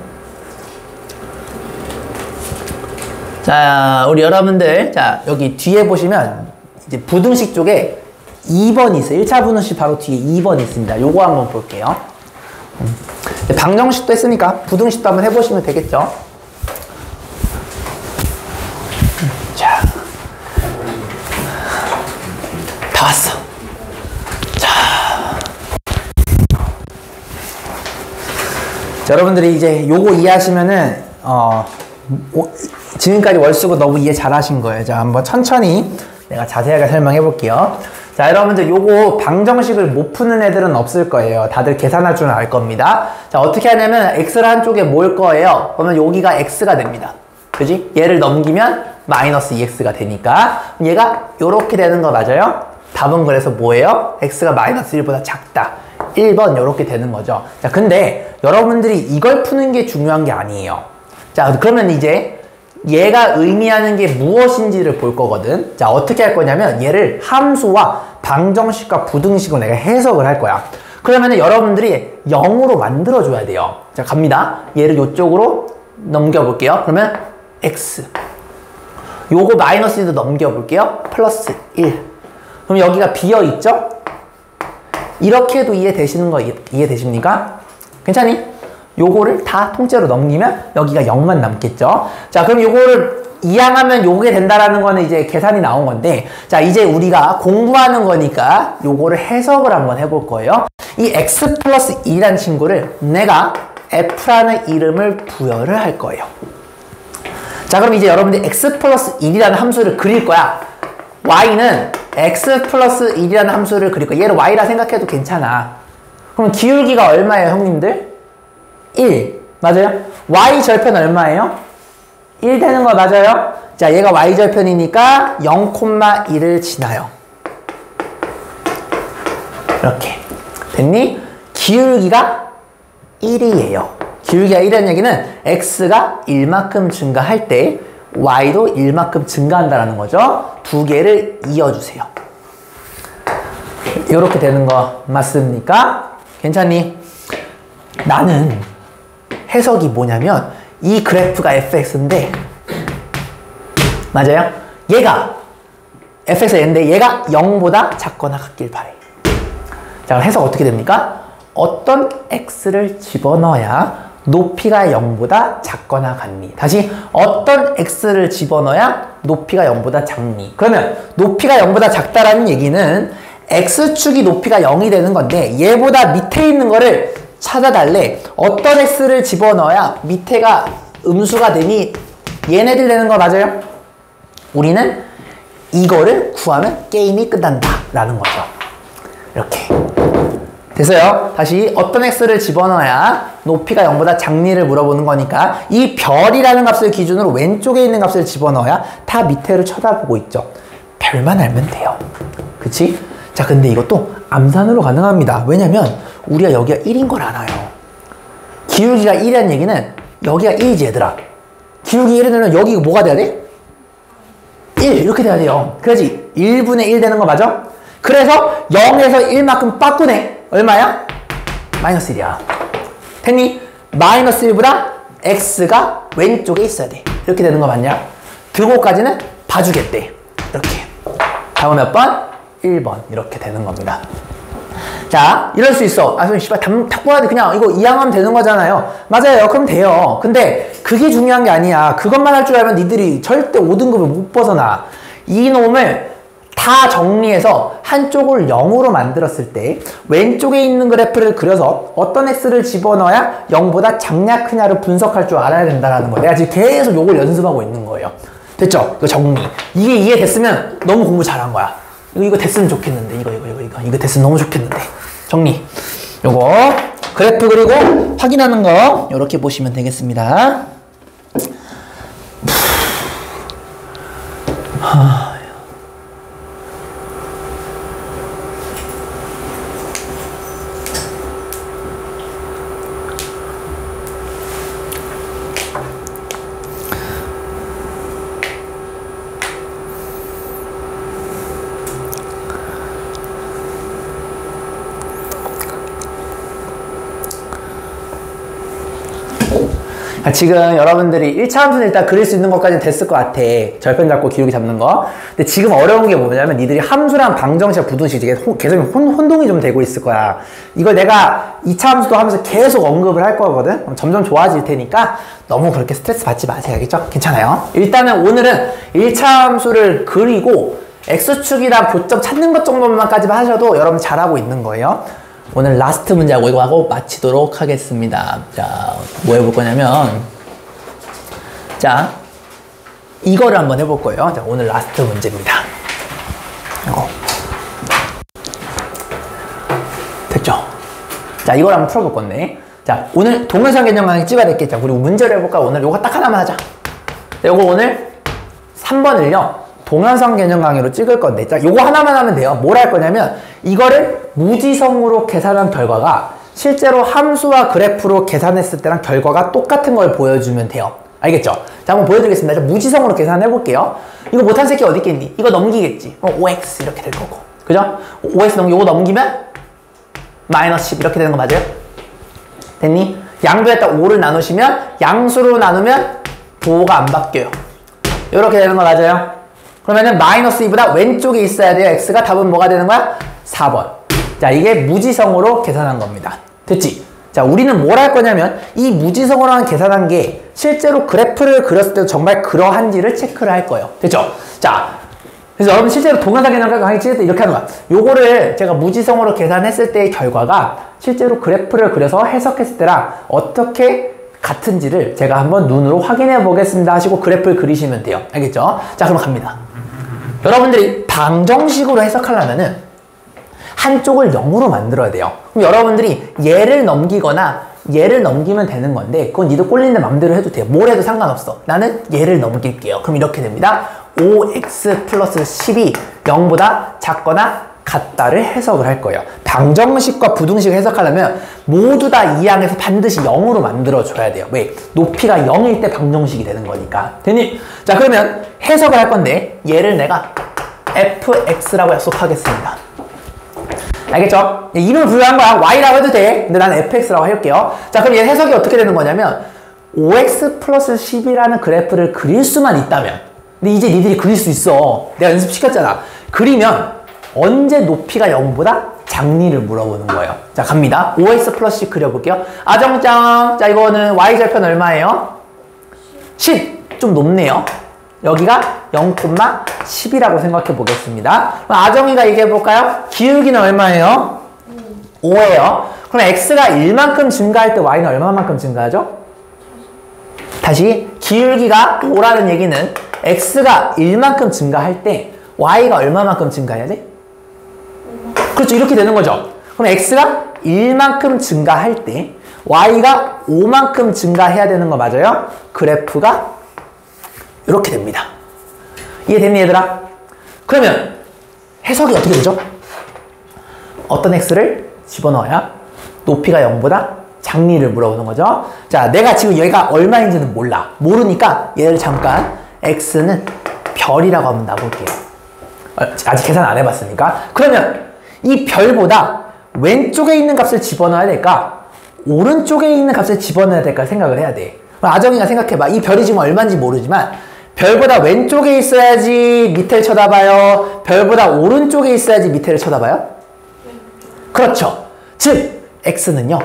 자, 우리 여러분들, 자, 여기 뒤에 보시면, 이제 부등식 쪽에 2번이 있어요. 1차 부등식 바로 뒤에 2번이 있습니다. 요거 한번 볼게요. 방정식도 했으니까 부등식도 한번 해보시면 되겠죠? 자. 다 왔어. 자, 여러분들이 이제 요거 이해하시면은, 지금까지 월수고 너무 이해 잘 하신 거예요. 자, 한번 천천히 내가 자세하게 설명해 볼게요. 자, 여러분들 요거 방정식을 못 푸는 애들은 없을 거예요. 다들 계산할 줄은 알 겁니다. 자, 어떻게 하냐면 x를 한쪽에 모을 거예요. 그러면 여기가 x가 됩니다. 그지? 얘를 넘기면 마이너스 2x가 되니까 얘가 요렇게 되는 거 맞아요? 답은 그래서 뭐예요? x가 마이너스 1보다 작다. 1번 요렇게 되는 거죠. 자, 근데 여러분들이 이걸 푸는 게 중요한 게 아니에요. 자, 그러면 이제 얘가 의미하는 게 무엇인지를 볼 거거든. 자, 어떻게 할 거냐면 얘를 함수와 방정식과 부등식으로 내가 해석을 할 거야. 그러면 여러분들이 0으로 만들어줘야 돼요. 자, 갑니다. 얘를 이쪽으로 넘겨볼게요. 그러면 x. 요거 마이너스 1도 넘겨볼게요. 플러스 1. 그럼 여기가 비어있죠? 이렇게 해도 이해되시는 거 이해되십니까? 괜찮니? 요거를 다 통째로 넘기면 여기가 0만 남겠죠? 자, 그럼 요거를 이항하면 요게 된다라는 거는 이제 계산이 나온 건데, 자, 이제 우리가 공부하는 거니까 요거를 해석을 한번 해볼 거예요. 이 x 플러스 2라는 친구를 내가 f라는 이름을 부여를 할 거예요. 자, 그럼 이제 여러분들 x 플러스 1이라는 함수를 그릴 거야. y는 x 플러스 1이라는 함수를 그릴 거야. 얘를 y라 생각해도 괜찮아. 그럼 기울기가 얼마예요, 형님들? 1. 맞아요? y 절편 얼마예요? 1 되는 거 맞아요? 자, 얘가 y 절편이니까 0,1을 지나요. 이렇게. 됐니? 기울기가 1이에요. 기울기가 1이라는 얘기는 x가 1만큼 증가할 때 y도 1만큼 증가한다는 거죠. 두 개를 이어주세요. 이렇게 되는 거 맞습니까? 괜찮니? 나는 해석이 뭐냐면 이 그래프가 fx인데 맞아요? 얘가 fx가 얘인데 얘가 0보다 작거나 같길 바래. 자, 해석 어떻게 됩니까? 어떤 x를 집어넣어야 높이가 0보다 작거나 같니? 다시 어떤 x를 집어넣어야 높이가 0보다 작니? 그러면 높이가 0보다 작다라는 얘기는 x축이 높이가 0이 되는 건데 얘보다 밑에 있는 거를 찾아달래. 어떤 x를 집어넣어야 밑에가 음수가 되니 얘네들 되는 거 맞아요? 우리는 이거를 구하면 게임이 끝난다 라는 거죠. 이렇게 됐어요? 다시 어떤 x를 집어넣어야 높이가 0보다 작니를 물어보는 거니까 이 별이라는 값을 기준으로 왼쪽에 있는 값을 집어넣어야 다 밑에를 쳐다보고 있죠. 별만 알면 돼요. 그치? 자, 근데 이것도 암산으로 가능합니다. 왜냐면 우리가 여기가 1인 걸 알아요. 기울기가 1이라는 얘기는 여기가 1이지 얘들아. 기울기 1이 되면 여기 뭐가 돼야 돼? 1 이렇게 돼야 돼요. 그래야지 1분의 1 되는 거 맞아? 그래서 0에서 1만큼 빠꾸네. 얼마야? 마이너스 1이야. 됐니? 마이너스 1보다 x가 왼쪽에 있어야 돼. 이렇게 되는 거 맞냐? 그거까지는 봐주겠대. 이렇게. 다음 몇 번? 1번. 이렇게 되는 겁니다. 자, 이럴 수 있어. 아, 선생님, 씨발, 탁구하는데 그냥 이거 이항하면 되는 거잖아요. 맞아요. 그럼 돼요. 근데 그게 중요한 게 아니야. 그것만 할 줄 알면 니들이 절대 5등급을 못 벗어나. 이 놈을 다 정리해서 한쪽을 0으로 만들었을 때 왼쪽에 있는 그래프를 그려서 어떤 x를 집어넣어야 0보다 작냐 크냐를 분석할 줄 알아야 된다는 거예요. 내가 지금 계속 요걸 연습하고 있는 거예요. 됐죠? 이거 정리. 이게 이해됐으면 너무 공부 잘한 거야. 이거 됐으면 좋겠는데. 이거 됐으면 너무 좋겠는데. 정리. 요거 그래프 그리고 확인하는 거 요렇게 보시면 되겠습니다. 지금 여러분들이 1차 함수는 일단 그릴 수 있는 것까지는 됐을 것 같아. 절편 잡고 기울기 잡는 거. 근데 지금 어려운 게 뭐냐면 니들이 함수랑 방정식, 부등식 계속 혼동이 좀 되고 있을 거야. 이걸 내가 2차 함수도 하면서 계속 언급을 할 거거든. 점점 좋아질 테니까 너무 그렇게 스트레스 받지 마세요. 알겠죠? 괜찮아요. 일단은 오늘은 1차 함수를 그리고 X축이랑 교점 찾는 것 정도만까지만 하셔도 여러분 잘하고 있는 거예요. 오늘 라스트 문제하고 이거 하고 마치도록 하겠습니다. 자, 뭐 해볼 거냐면, 자, 이거를 한번 해볼 거예요. 자, 오늘 라스트 문제입니다. 이거. 됐죠? 자, 이걸 한번 풀어볼 건데. 자, 오늘 동영상 개념 강의 찍어야 될게. 우리 문제를 해볼까? 오늘 요거 딱 하나만 하자. 요거 오늘 3번을요. 동영상 개념 강의로 찍을 건데, 자, 요거 하나만 하면 돼요. 뭘 할 거냐면, 이거를 무지성으로 계산한 결과가 실제로 함수와 그래프로 계산했을 때랑 결과가 똑같은 걸 보여주면 돼요. 알겠죠? 자, 한번 보여드리겠습니다. 자, 무지성으로 계산해 볼게요. 이거 못한 새끼 어디 있겠니? 이거 넘기겠지. 5x 이렇게 될 거고. 그죠? 5x 요거 넘기면 마이너스 10 이렇게 되는 거 맞아요? 됐니? 양수에다 5를 나누시면 양수로 나누면 부호가 안 바뀌어요. 이렇게 되는 거 맞아요? 그러면은 마이너스 2보다 왼쪽에 있어야 돼요. x가 답은 뭐가 되는 거야? 4번. 자, 이게 무지성으로 계산한 겁니다. 됐지? 자, 우리는 뭘 할 거냐면 이 무지성으로 계산한 게 실제로 그래프를 그렸을 때도 정말 그러한지를 체크를 할 거예요. 됐죠? 자, 그래서 여러분 실제로 동영상 개념 강의 찍을 때 이렇게 하는 거야. 요거를 제가 무지성으로 계산했을 때의 결과가 실제로 그래프를 그려서 해석했을 때랑 어떻게 같은지를 제가 한번 눈으로 확인해 보겠습니다 하시고 그래프를 그리시면 돼요. 알겠죠? 자, 그럼 갑니다. 여러분들이 방정식으로 해석하려면은 한쪽을 0으로 만들어야 돼요. 그럼 여러분들이 얘를 넘기거나 얘를 넘기면 되는 건데 그건 니들 꼴리는 맘대로 해도 돼요. 뭘 해도 상관없어. 나는 얘를 넘길게요. 그럼 이렇게 됩니다. 5x 플러스 10이 0보다 작거나 같다를 해석을 할 거예요. 방정식과 부등식을 해석하려면 모두 다 이 항에서 반드시 0으로 만들어줘야 돼요. 왜? 높이가 0일 때 방정식이 되는 거니까. 됐니? 자, 그러면 해석을 할 건데 얘를 내가 fx라고 약속하겠습니다. 알겠죠? 이름을 부여한 거야. y라고 해도 돼. 근데 나는 fx라고 할게요. 자, 그럼 얘 해석이 어떻게 되는 거냐면 5x 플러스 10이라는 그래프를 그릴 수만 있다면, 근데 이제 니들이 그릴 수 있어. 내가 연습시켰잖아. 그리면 언제 높이가 0보다 작니를 물어보는 거예요. 자, 갑니다. 5x 플러스 10 그려볼게요. 아정짱. 자, 이거는 y절편 얼마예요? 10. 좀 높네요. 여기가 0,10이라고 생각해 보겠습니다. 그럼 아정이가 얘기해볼까요? 기울기는 얼마예요? 5예요. 그럼 x가 1만큼 증가할 때 y는 얼마만큼 증가하죠? 다시 기울기가 5라는 얘기는 x가 1만큼 증가할 때 y가 얼마만큼 증가해야 돼? 그렇죠. 이렇게 되는 거죠. 그럼 x가 1만큼 증가할 때 y가 5만큼 증가해야 되는 거 맞아요? 그래프가 이렇게 됩니다. 이해됐니 얘들아? 그러면 해석이 어떻게 되죠? 어떤 x를 집어넣어야 높이가 0보다 작니를 물어보는 거죠. 자, 내가 지금 여기가 얼마인지는 몰라. 모르니까 얘를 잠깐 x는 별이라고 한번 놔볼게요. 아직 계산 안 해봤으니까. 그러면 이 별보다 왼쪽에 있는 값을 집어넣어야 될까? 오른쪽에 있는 값을 집어넣어야 될까 생각을 해야 돼. 아정이가 생각해봐. 이 별이 지금 얼마인지 모르지만 별보다 왼쪽에 있어야지 밑에를 쳐다봐요? 별보다 오른쪽에 있어야지 밑에를 쳐다봐요? 그렇죠. 즉 x는요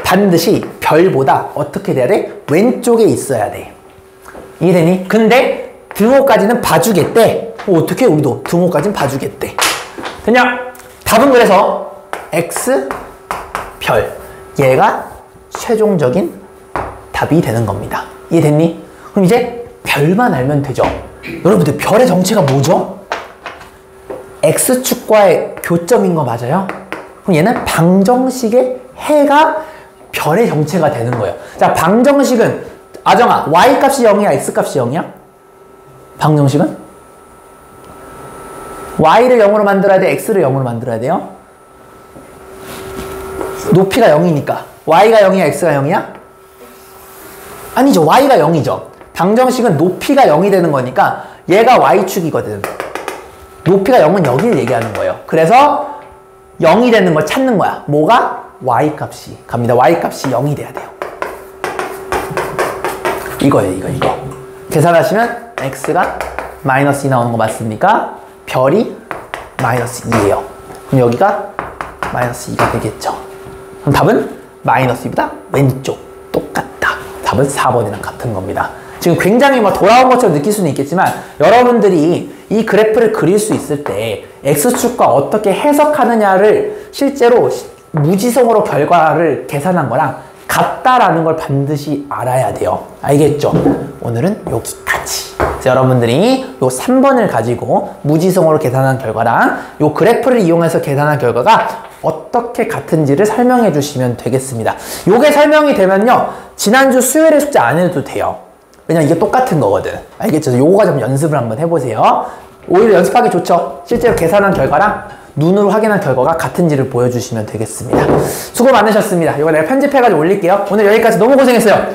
반드시 별보다 어떻게 돼야 돼? 왼쪽에 있어야 돼. 이해되니? 근데 등호까지는 봐주겠대. 어떻게 우리도 등호까지는 봐주겠대. 됐냐? 답은 그래서 x 별, 얘가 최종적인 답이 되는 겁니다. 이해됐니? 그럼 이제 별만 알면 되죠. 여러분들 별의 정체가 뭐죠? x축과의 교점인 거 맞아요? 그럼 얘는 방정식의 해가 별의 정체가 되는 거예요. 자, 방정식은 아정아 y값이 0이야 x값이 0이야? 방정식은? y를 0으로 만들어야 돼? x를 0으로 만들어야 돼요? 높이가 0이니까 y가 0이야? x가 0이야? 아니죠. y가 0이죠. 방정식은 높이가 0이 되는 거니까 얘가 y축이거든. 높이가 0은 여기를 얘기하는 거예요. 그래서 0이 되는 걸 찾는 거야. 뭐가? y값이 갑니다. y값이 0이 돼야 돼요. 이거예요, 이거. 계산하시면 x가 마이너스 2 나오는 거 맞습니까? 별이 마이너스 2예요. 그럼 여기가 마이너스 2가 되겠죠. 그럼 답은 마이너스 2보다 왼쪽 똑같다. 답은 4번이랑 같은 겁니다. 지금 굉장히 뭐 돌아온 것처럼 느낄 수는 있겠지만 여러분들이 이 그래프를 그릴 수 있을 때 x축과 어떻게 해석하느냐를 실제로 무지성으로 결과를 계산한 거랑 같다라는 걸 반드시 알아야 돼요. 알겠죠? 오늘은 여기까지. 그래서 여러분들이 요 3번을 가지고 무지성으로 계산한 결과랑 요 그래프를 이용해서 계산한 결과가 어떻게 같은지를 설명해 주시면 되겠습니다. 요게 설명이 되면요, 지난주 수요일에 숙제 안 해도 돼요. 왜냐면 이게 똑같은 거거든. 알겠죠? 요거 좀 연습을 한번 해보세요. 오히려 연습하기 좋죠? 실제로 계산한 결과랑 눈으로 확인한 결과가 같은지를 보여주시면 되겠습니다. 수고 많으셨습니다. 이거 내가 편집해가지고 올릴게요. 오늘 여기까지 너무 고생했어요.